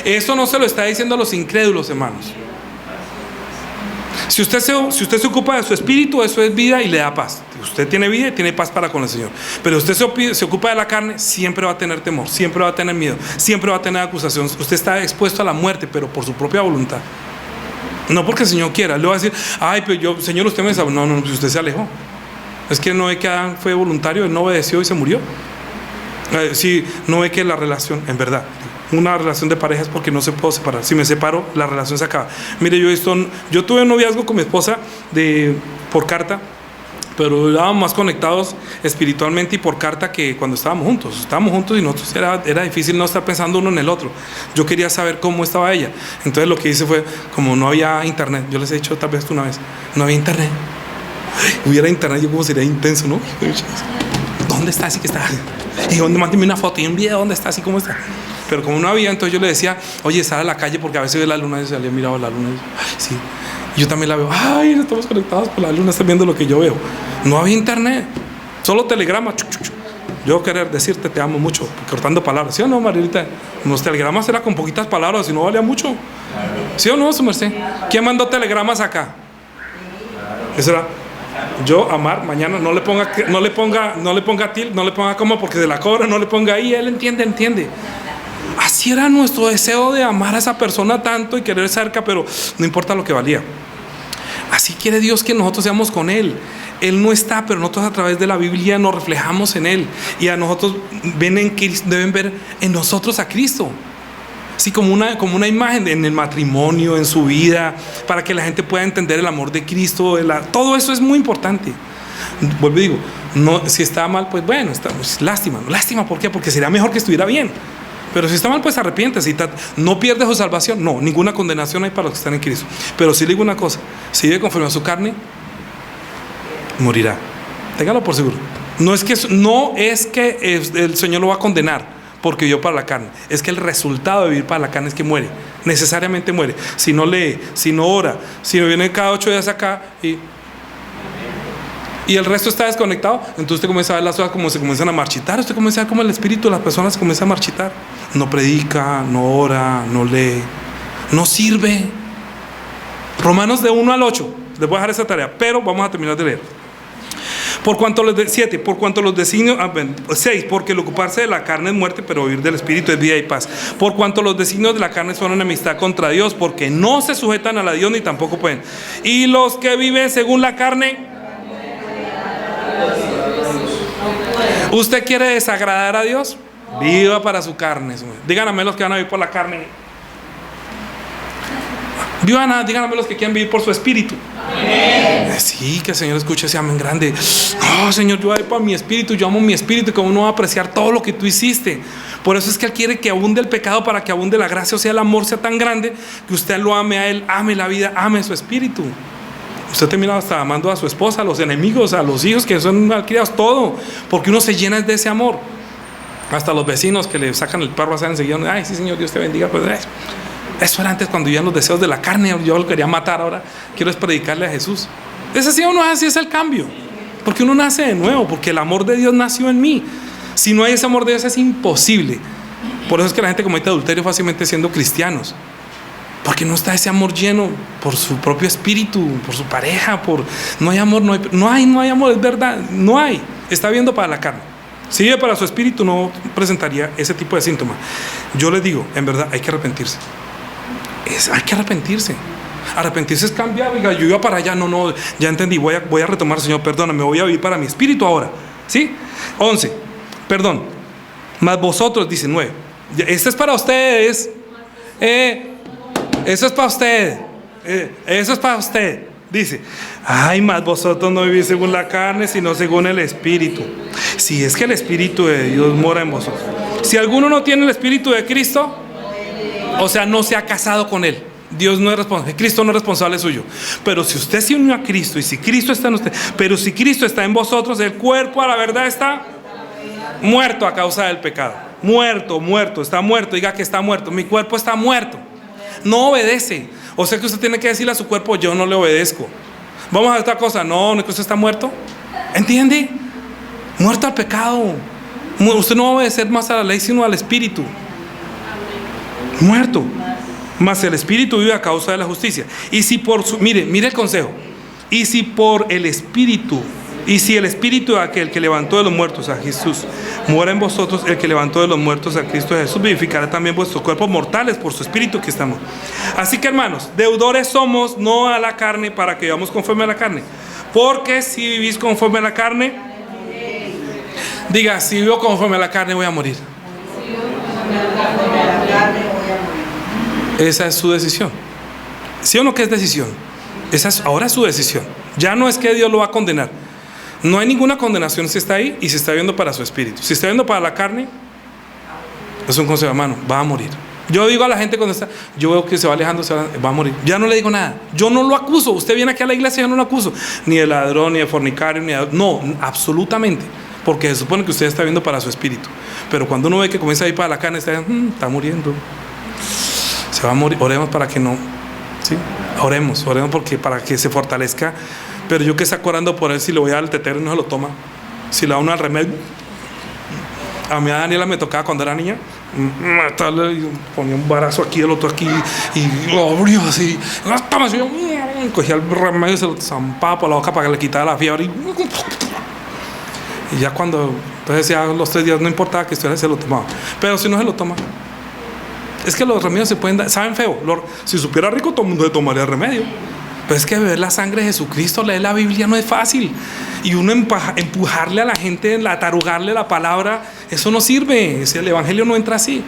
Eso no se lo está diciendo a los incrédulos, hermanos. Si usted se ocupa de su espíritu, eso es vida y le da paz. Usted tiene vida y tiene paz para con el Señor. Pero usted se ocupa de la carne, siempre va a tener temor, siempre va a tener miedo, siempre va a tener acusación. Usted está expuesto a la muerte, pero por su propia voluntad. No porque el Señor quiera. Le va a decir, ay, pero Señor, usted me sabe. No, si usted se alejó. Es que no ve que Adán fue voluntario, él no obedeció y se murió. Sí, no ve que la relación, en verdad, una relación de pareja es porque no se puede separar. Si me separo, la relación se acaba. Mire, yo tuve un noviazgo con mi esposa por carta, pero estábamos más conectados espiritualmente y por carta que cuando estábamos juntos. Estábamos juntos y nosotros era difícil no estar pensando uno en el otro. Yo quería saber cómo estaba ella. Entonces lo que hice fue, como no había internet, yo les he dicho tal vez una vez, no había internet. Hubiera internet, yo como sería intenso, ¿no? ¿Dónde está? Así que está. Y dónde, mándeme una foto y un video, ¿dónde está? Así como está. Pero como no había, entonces yo le decía, oye, sal a la calle porque a veces ve la luna y se había mirado la luna. Y yo, ay, sí. Y yo también la veo, ay, estamos conectados por la luna, estás viendo lo que yo veo. No había internet, solo telegrama. Yo querer decirte te amo mucho, cortando palabras. ¿Sí o no, Marilita? Los telegramas eran con poquitas palabras y no valía mucho. ¿Sí o no, su merced? ¿Quién mandó telegramas acá? Eso era. Yo amar, mañana no le ponga til, no le ponga coma porque se la cobra, no le ponga ahí, él entiende. Así era nuestro deseo de amar a esa persona tanto y querer cerca, pero no importa lo que valía. Así quiere Dios que nosotros seamos con Él. Él no está, pero nosotros a través de la Biblia nos reflejamos en Él. Y a nosotros deben ver en nosotros a Cristo. Así como una imagen en el matrimonio, en su vida, para que la gente pueda entender el amor de Cristo. Todo eso es muy importante. Vuelvo y digo, no, si está mal, pues bueno, lástima. Lástima, ¿por qué? Porque sería mejor que estuviera bien. Pero si está mal, pues arrepiéntese. No pierde su salvación. No, ninguna condenación hay para los que están en Cristo. Pero sí le digo una cosa: si vive conforme a su carne, morirá. Téngalo por seguro. No es que el Señor lo va a condenar porque vivió para la carne. Es que el resultado de vivir para la carne es que muere. Necesariamente muere. Si no lee, si no ora, si no viene cada 8 días acá y el resto está desconectado, entonces usted comienza a ver las cosas como se comienzan a marchitar. Usted comienza a ver cómo el espíritu de las personas se comienza a marchitar. No predica, no ora, no lee, no sirve. Romanos de 1 al 8. Les voy a dejar esa tarea, pero vamos a terminar de leer. Por cuanto los 6, porque el ocuparse de la carne es muerte, pero vivir del espíritu es vida y paz. Por cuanto los designios de la carne son enemistad contra Dios, porque no se sujetan a la Dios ni tampoco pueden. Y los que viven según la carne. ¿Usted quiere desagradar a Dios? Viva para su carne. Díganme los que van a vivir por la carne. Díganme los que quieren vivir por su espíritu. Sí, que el Señor escuche ese amén grande. No, Señor, yo voy para mi espíritu, yo amo mi espíritu, que uno va a apreciar todo lo que tú hiciste. Por eso es que Él quiere que abunde el pecado para que abunde la gracia, o sea, el amor sea tan grande que usted lo ame a Él, ame la vida, ame su espíritu. Usted termina hasta amando a su esposa, a los enemigos, a los hijos que son malcriados, todo, porque uno se llena de ese amor. Hasta los vecinos que le sacan el perro a hacer enseguida, ay, sí, Señor, Dios te bendiga. Pues eso era antes, cuando vivían los deseos de la carne. Yo lo quería matar, ahora quiero es predicarle a Jesús. Es así, uno así es el cambio, porque uno nace de nuevo, porque el amor de Dios nació en mí. Si no hay ese amor de Dios es imposible. Por eso es que la gente comete adulterio fácilmente siendo cristianos, porque no está ese amor lleno por su propio espíritu, por su pareja, no hay amor, no hay amor, es verdad, no hay. Está viviendo para la carne. Si vive para su espíritu, no presentaría ese tipo de síntomas. Yo les digo, en verdad, hay que arrepentirse. Hay que arrepentirse. Arrepentirse es cambiar. Oiga, yo iba para allá, no, ya entendí, voy a retomar, Señor, perdóname, voy a vivir para mi espíritu ahora. ¿Sí? 11, perdón. Mas vosotros, dice 9. Este es para ustedes. Eso es para usted. Eso es para usted. Dice, ay, mas vosotros no vivís según la carne, sino según el espíritu. Si es que el espíritu de Dios mora en vosotros. Si alguno no tiene el espíritu de Cristo, o sea, no se ha casado con Él, Dios no es responsable, Cristo no es responsable suyo. Pero si usted se unió a Cristo, y si Cristo está en usted, pero si Cristo está en vosotros, el cuerpo a la verdad está muerto a causa del pecado. Muerto, está muerto. Diga que está muerto. Mi cuerpo está muerto. No obedece. O sea que usted tiene que decirle a su cuerpo, yo no le obedezco. Vamos a ver otra cosa. No que usted está muerto. ¿Entiende? Muerto al pecado. Usted no va a obedecer más a la ley, sino al espíritu. Muerto. Mas el espíritu vive a causa de la justicia. Y si mire el consejo. Y si por el espíritu, y si el espíritu de aquel que levantó de los muertos a Jesús mora en vosotros, el que levantó de los muertos a Cristo Jesús vivificará también vuestros cuerpos mortales por su espíritu que estamos. Así que, hermanos, deudores somos, no a la carne, para que vivamos conforme a la carne. Porque si vivís conforme a la carne, diga, si vivo conforme a la carne voy a morir. Esa es su decisión. ¿Sí o no que es decisión? Ahora es su decisión. Ya no es que Dios lo va a condenar. No hay ninguna condenación si está ahí y si está viendo para su espíritu. Si está viendo para la carne, es un consejo, hermano, va a morir. Yo digo a la gente cuando yo veo que se va alejando, va a morir. Ya no le digo nada. Yo no lo acuso. Usted viene aquí a la iglesia, yo no lo acuso. Ni de ladrón, ni de fornicario, no, absolutamente. Porque se supone que usted está viendo para su espíritu. Pero cuando uno ve que comienza a ir para la carne, está muriendo. Se va a morir. Oremos para que no. ¿Sí? Oremos porque para que se fortalezca. Pero yo que saco orando por él, si le voy a dar el tetero y no se lo toma, si le da uno al remedio. A mí a Daniela me tocaba cuando era niña ponía un barazo aquí, el otro aquí, y lo abrió así, cogía el remedio y se lo zampaba por la boca para que le quitara la fiebre, y ya cuando, entonces ya los 3 días no importaba que estuviera, se lo tomaba. Pero si no se lo toma, es que los remedios se pueden dar, saben feo. Si supiera rico, todo el mundo le tomaría remedio. Pero es que beber la sangre de Jesucristo, leer la Biblia no es fácil. Y uno empujarle a la gente, atarugarle la palabra, eso no sirve. El evangelio no entra así.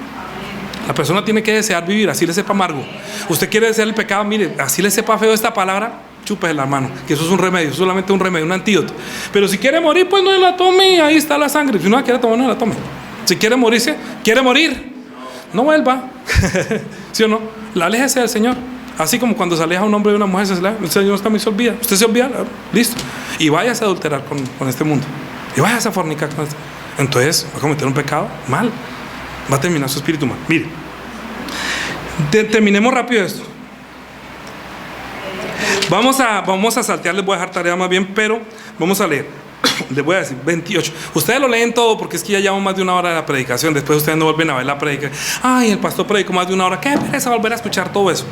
La persona tiene que desear vivir, así le sepa amargo. Usted quiere desear el pecado, mire, así le sepa feo esta palabra, chúpese la mano, que eso es un remedio, solamente un remedio, un antídoto. Pero si quiere morir, pues no la tome, ahí está la sangre. Si no la quiere tomar, no la tome. Si quiere morirse, quiere morir, no vuelva. ¿Sí o no? Aléjese del Señor. Así como cuando se aleja un hombre de una mujer, el Señor también se olvida. Usted se olvida, listo. Y váyase a adulterar con este mundo. Y váyase a fornicar con este. Entonces va a cometer un pecado mal. Va a terminar su espíritu mal. Mire, terminemos rápido esto. Vamos a saltear, les voy a dejar tarea más bien, pero vamos a leer. Les voy a decir 28. Ustedes lo leen todo porque es que ya llevamos más de una hora de la predicación. Después ustedes no vuelven a ver la predicación. Ay, el pastor predicó más de una hora. Qué pereza volver a escuchar todo eso.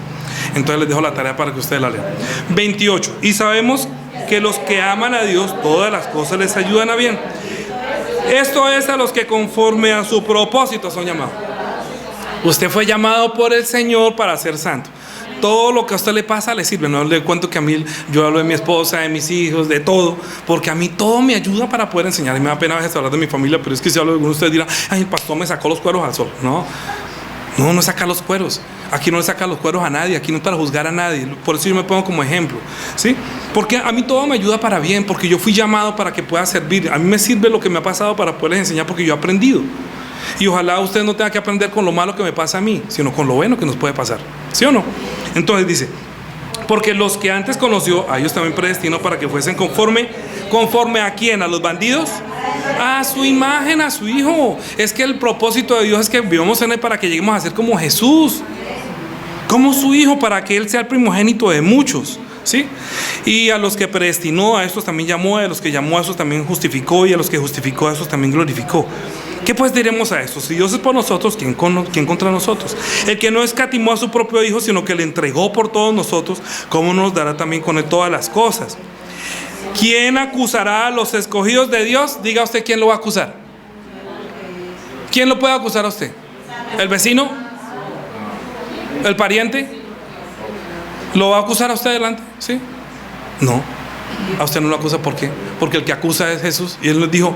Entonces les dejo la tarea para que ustedes la lean. 28. Y sabemos que los que aman a Dios, todas las cosas les ayudan a bien. Esto es a los que conforme a su propósito son llamados. Usted fue llamado por el Señor para ser santo. Todo lo que a usted le pasa le sirve. No le cuento que a mí, yo hablo de mi esposa, de mis hijos, de todo, porque a mí todo me ayuda para poder enseñar. Y me da pena a veces hablar de mi familia, pero es que si hablo de algunos de ustedes dirán, ay, el pastor me sacó los cueros al sol. No saca los cueros. Aquí no le saca los cueros a nadie. Aquí no es para juzgar a nadie. Por eso yo me pongo como ejemplo, ¿sí? Porque a mí todo me ayuda para bien, porque yo fui llamado para que pueda servir. A mí me sirve lo que me ha pasado para poderles enseñar, porque yo he aprendido. Y ojalá usted no tenga que aprender con lo malo que me pasa a mí, sino con lo bueno que nos puede pasar. ¿Sí o no? Entonces dice, porque los que antes conoció, a ellos también predestinó para que fuesen conforme ¿a quién? ¿A los bandidos? A su imagen, a su hijo. Es que el propósito de Dios es que vivamos en él para que lleguemos a ser como Jesús, como su hijo, para que él sea el primogénito de muchos, ¿sí? Y a los que predestinó, a estos también llamó, a los que llamó, a estos también justificó, y a los que justificó, a estos también glorificó. ¿Qué pues diremos a esto? Si Dios es por nosotros, ¿quién contra nosotros? El que no escatimó a su propio hijo, sino que le entregó por todos nosotros, ¿cómo nos dará también con él todas las cosas? ¿Quién acusará a los escogidos de Dios? Diga usted, ¿quién lo va a acusar? ¿Quién lo puede acusar a usted? ¿El vecino? ¿El pariente? ¿Lo va a acusar a usted delante? ¿Sí? No, a usted no lo acusa. ¿Por qué? Porque el que acusa es Jesús, y él nos dijo,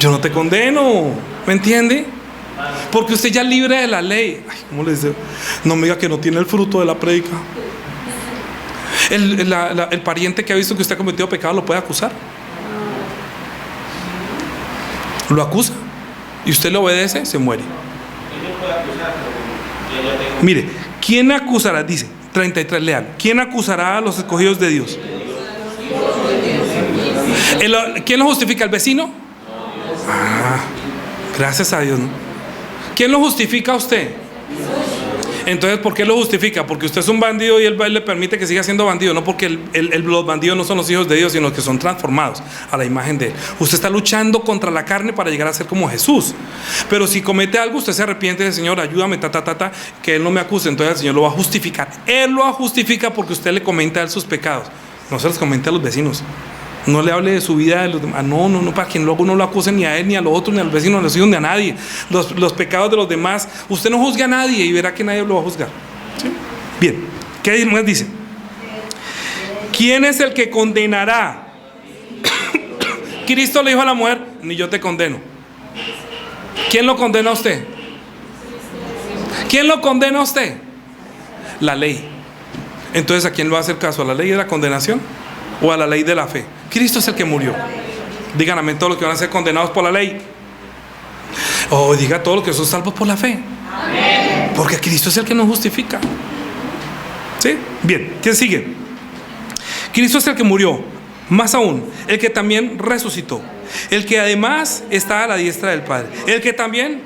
yo no te condeno, ¿me entiende? Porque usted ya es libre de la ley. Ay, ¿cómo les digo? No me diga que no tiene el fruto de la prédica. El pariente que ha visto que usted ha cometido pecado lo puede acusar. Lo acusa y usted le obedece, se muere. Mire, ¿quién acusará? Dice 33, lean. ¿Quién acusará a los escogidos de Dios? ¿Quién lo justifica? ¿El vecino? Gracias a Dios, ¿no? ¿Quién lo justifica a usted? Entonces, ¿por qué lo justifica? Porque usted es un bandido y él le permite que siga siendo bandido. No porque los bandidos no son los hijos de Dios, sino que son transformados a la imagen de él. Usted está luchando contra la carne para llegar a ser como Jesús. Pero si comete algo, usted se arrepiente de Señor, ayúdame, que él no me acuse. Entonces el Señor lo va a justificar. Él lo justifica porque usted le comenta a él sus pecados. No se los comente a los vecinos. No le hable de su vida de los demás. No, para que luego no lo acuse ni a él, ni a los otros, ni al vecino, ni a los hijos, ni a nadie. Los pecados de los demás, usted no juzgue a nadie y verá que nadie lo va a juzgar. ¿Sí? Bien, ¿qué más dice? ¿Quién es el que condenará? Cristo le dijo a la mujer, ni yo te condeno. ¿Quién lo condena a usted? ¿Quién lo condena a usted? La ley. Entonces, ¿a quién le va a hacer caso? ¿A la ley de la condenación o a la ley de la fe? Cristo es el que murió. Digan amén todos los que van a ser condenados por la ley. O diga todos los que son salvos por la fe. Amén. Porque Cristo es el que nos justifica. ¿Sí? Bien, ¿quién sigue? Cristo es el que murió. Más aún, el que también resucitó. El que además está a la diestra del Padre. El que también...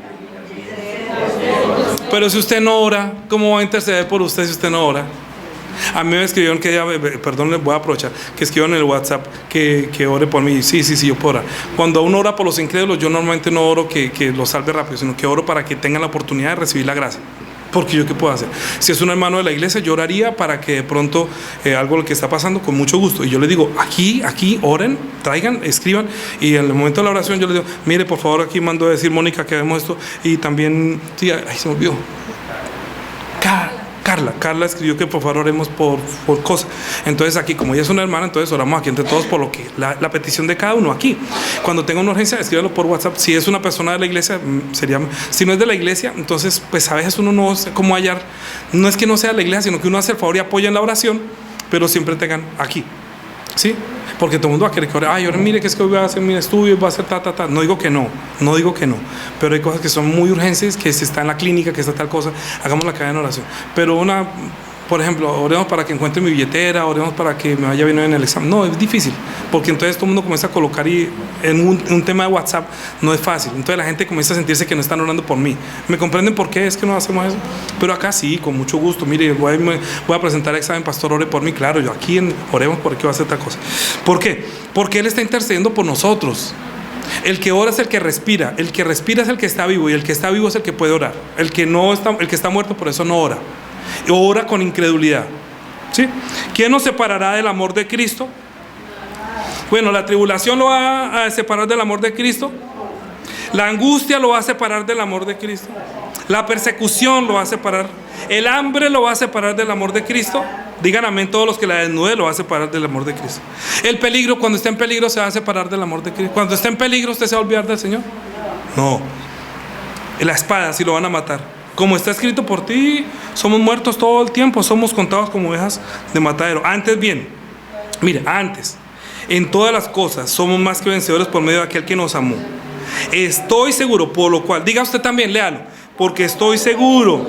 Pero si usted no ora, ¿cómo va a interceder por usted si usted no ora? A mí me escribieron que ya, perdón, les voy a aprovechar, que escribieron en el WhatsApp que ore por mí. Sí, yo puedo orar. Cuando uno ora por los incrédulos, yo normalmente no oro que los salve rápido, sino que oro para que tengan la oportunidad de recibir la gracia. Porque yo qué puedo hacer. Si es un hermano de la iglesia, yo oraría para que de pronto algo lo que está pasando, con mucho gusto. Y yo les digo, aquí, oren, traigan, escriban. Y en el momento de la oración yo les digo, mire, por favor, aquí mando a decir Mónica que vemos esto. Y también, sí, ahí se me olvidó. Carla escribió que por favor oremos por cosas. Entonces aquí, como ella es una hermana, entonces oramos aquí entre todos por lo que la petición de cada uno aquí. Cuando tenga una urgencia, escríbelo por WhatsApp. Si es una persona de la iglesia, sería. Si no es de la iglesia, entonces pues a veces uno no sé cómo hallar. No es que no sea la iglesia, sino que uno hace el favor y apoya en la oración, pero siempre tengan aquí, ¿sí? Porque todo el mundo va a querer que ore. Ay, ahora mire que es que hoy voy a hacer mi estudio, voy a hacer ta. No digo que no, pero hay cosas que son muy urgentes, que si está en la clínica, que está tal cosa, hagamos la cadena en oración. Pero por ejemplo, oremos para que encuentre mi billetera, oremos para que me vaya bien en el examen. No, es difícil, porque entonces todo el mundo comienza a colocar y en un tema de WhatsApp no es fácil. Entonces la gente comienza a sentirse que no están orando por mí. ¿Me comprenden por qué es que no hacemos eso? Pero acá sí, con mucho gusto. Mire, voy a presentar el examen, pastor, ore por mí. Claro, yo aquí oremos porque va a hacer tal cosa. ¿Por qué? Porque Él está intercediendo por nosotros. El que ora es el que respira. El que respira es el que está vivo, y el que está vivo es el que puede orar. El que está muerto, por eso no ora. Ora con incredulidad, ¿sí? ¿Quién nos separará del amor de Cristo? Bueno, la tribulación lo va a separar del amor de Cristo. La angustia lo va a separar del amor de Cristo. La persecución lo va a separar. El hambre lo va a separar del amor de Cristo. Digan amén todos los que la desnuden, lo va a separar del amor de Cristo. El peligro, cuando esté en peligro, se va a separar del amor de Cristo. Cuando esté en peligro, ¿usted se va a olvidar del Señor? No. La espada, si lo van a matar. Como está escrito, por ti somos muertos todo el tiempo, somos contados como ovejas de matadero. Antes bien, mire, antes, en todas las cosas somos más que vencedores por medio de aquel que nos amó. Estoy seguro, por lo cual, diga usted también, léalo, porque estoy seguro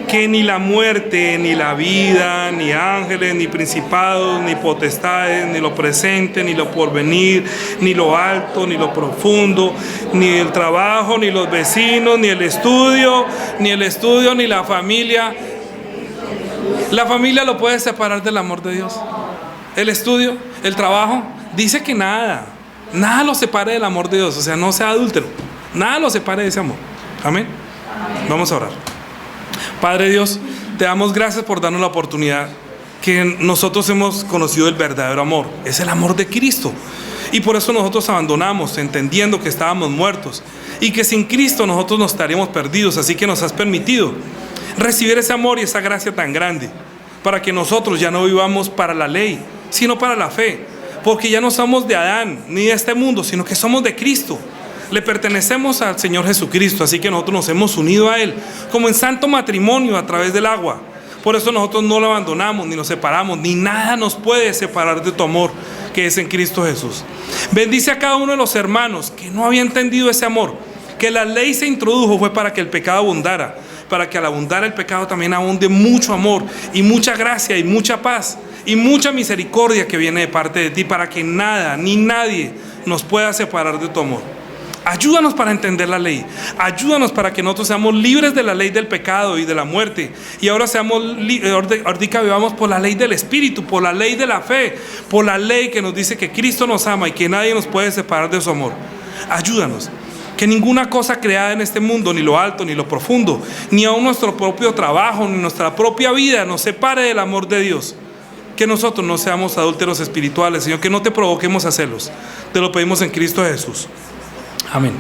que ni la muerte, ni la vida, ni ángeles, ni principados, ni potestades, ni lo presente, ni lo porvenir, ni lo alto, ni lo profundo, ni el trabajo, ni los vecinos, ni el estudio, ni la familia. La familia lo puede separar del amor de Dios. El estudio, el trabajo, dice que nada lo separe del amor de Dios. O sea, no sea adúltero, nada lo separe de ese amor. Amén. Vamos a orar. Padre Dios, te damos gracias por darnos la oportunidad que nosotros hemos conocido el verdadero amor. Es el amor de Cristo. Y por eso nosotros abandonamos, entendiendo que estábamos muertos y que sin Cristo nosotros nos estaríamos perdidos. Así que nos has permitido recibir ese amor y esa gracia tan grande, para que nosotros ya no vivamos para la ley, sino para la fe. Porque ya no somos de Adán ni de este mundo, sino que somos de Cristo. Le pertenecemos al Señor Jesucristo, así que nosotros nos hemos unido a Él como en santo matrimonio a través del agua. Por eso nosotros no lo abandonamos, ni nos separamos, ni nada nos puede separar de tu amor que es en Cristo Jesús. Bendice a cada uno de los hermanos que no había entendido ese amor, que la ley se introdujo fue para que el pecado abundara, para que al abundar el pecado también abunde mucho amor y mucha gracia y mucha paz y mucha misericordia que viene de parte de ti, para que nada ni nadie nos pueda separar de tu amor. Ayúdanos para entender la ley. Ayúdanos para que nosotros seamos libres de la ley del pecado y de la muerte. Y ahora ahorita vivamos por la ley del Espíritu, por la ley de la fe, por la ley que nos dice que Cristo nos ama y que nadie nos puede separar de su amor. Ayúdanos. Que ninguna cosa creada en este mundo, ni lo alto, ni lo profundo, ni aun nuestro propio trabajo, ni nuestra propia vida nos separe del amor de Dios. Que nosotros no seamos adúlteros espirituales, Señor, que no te provoquemos a celos. Te lo pedimos en Cristo Jesús. Amén.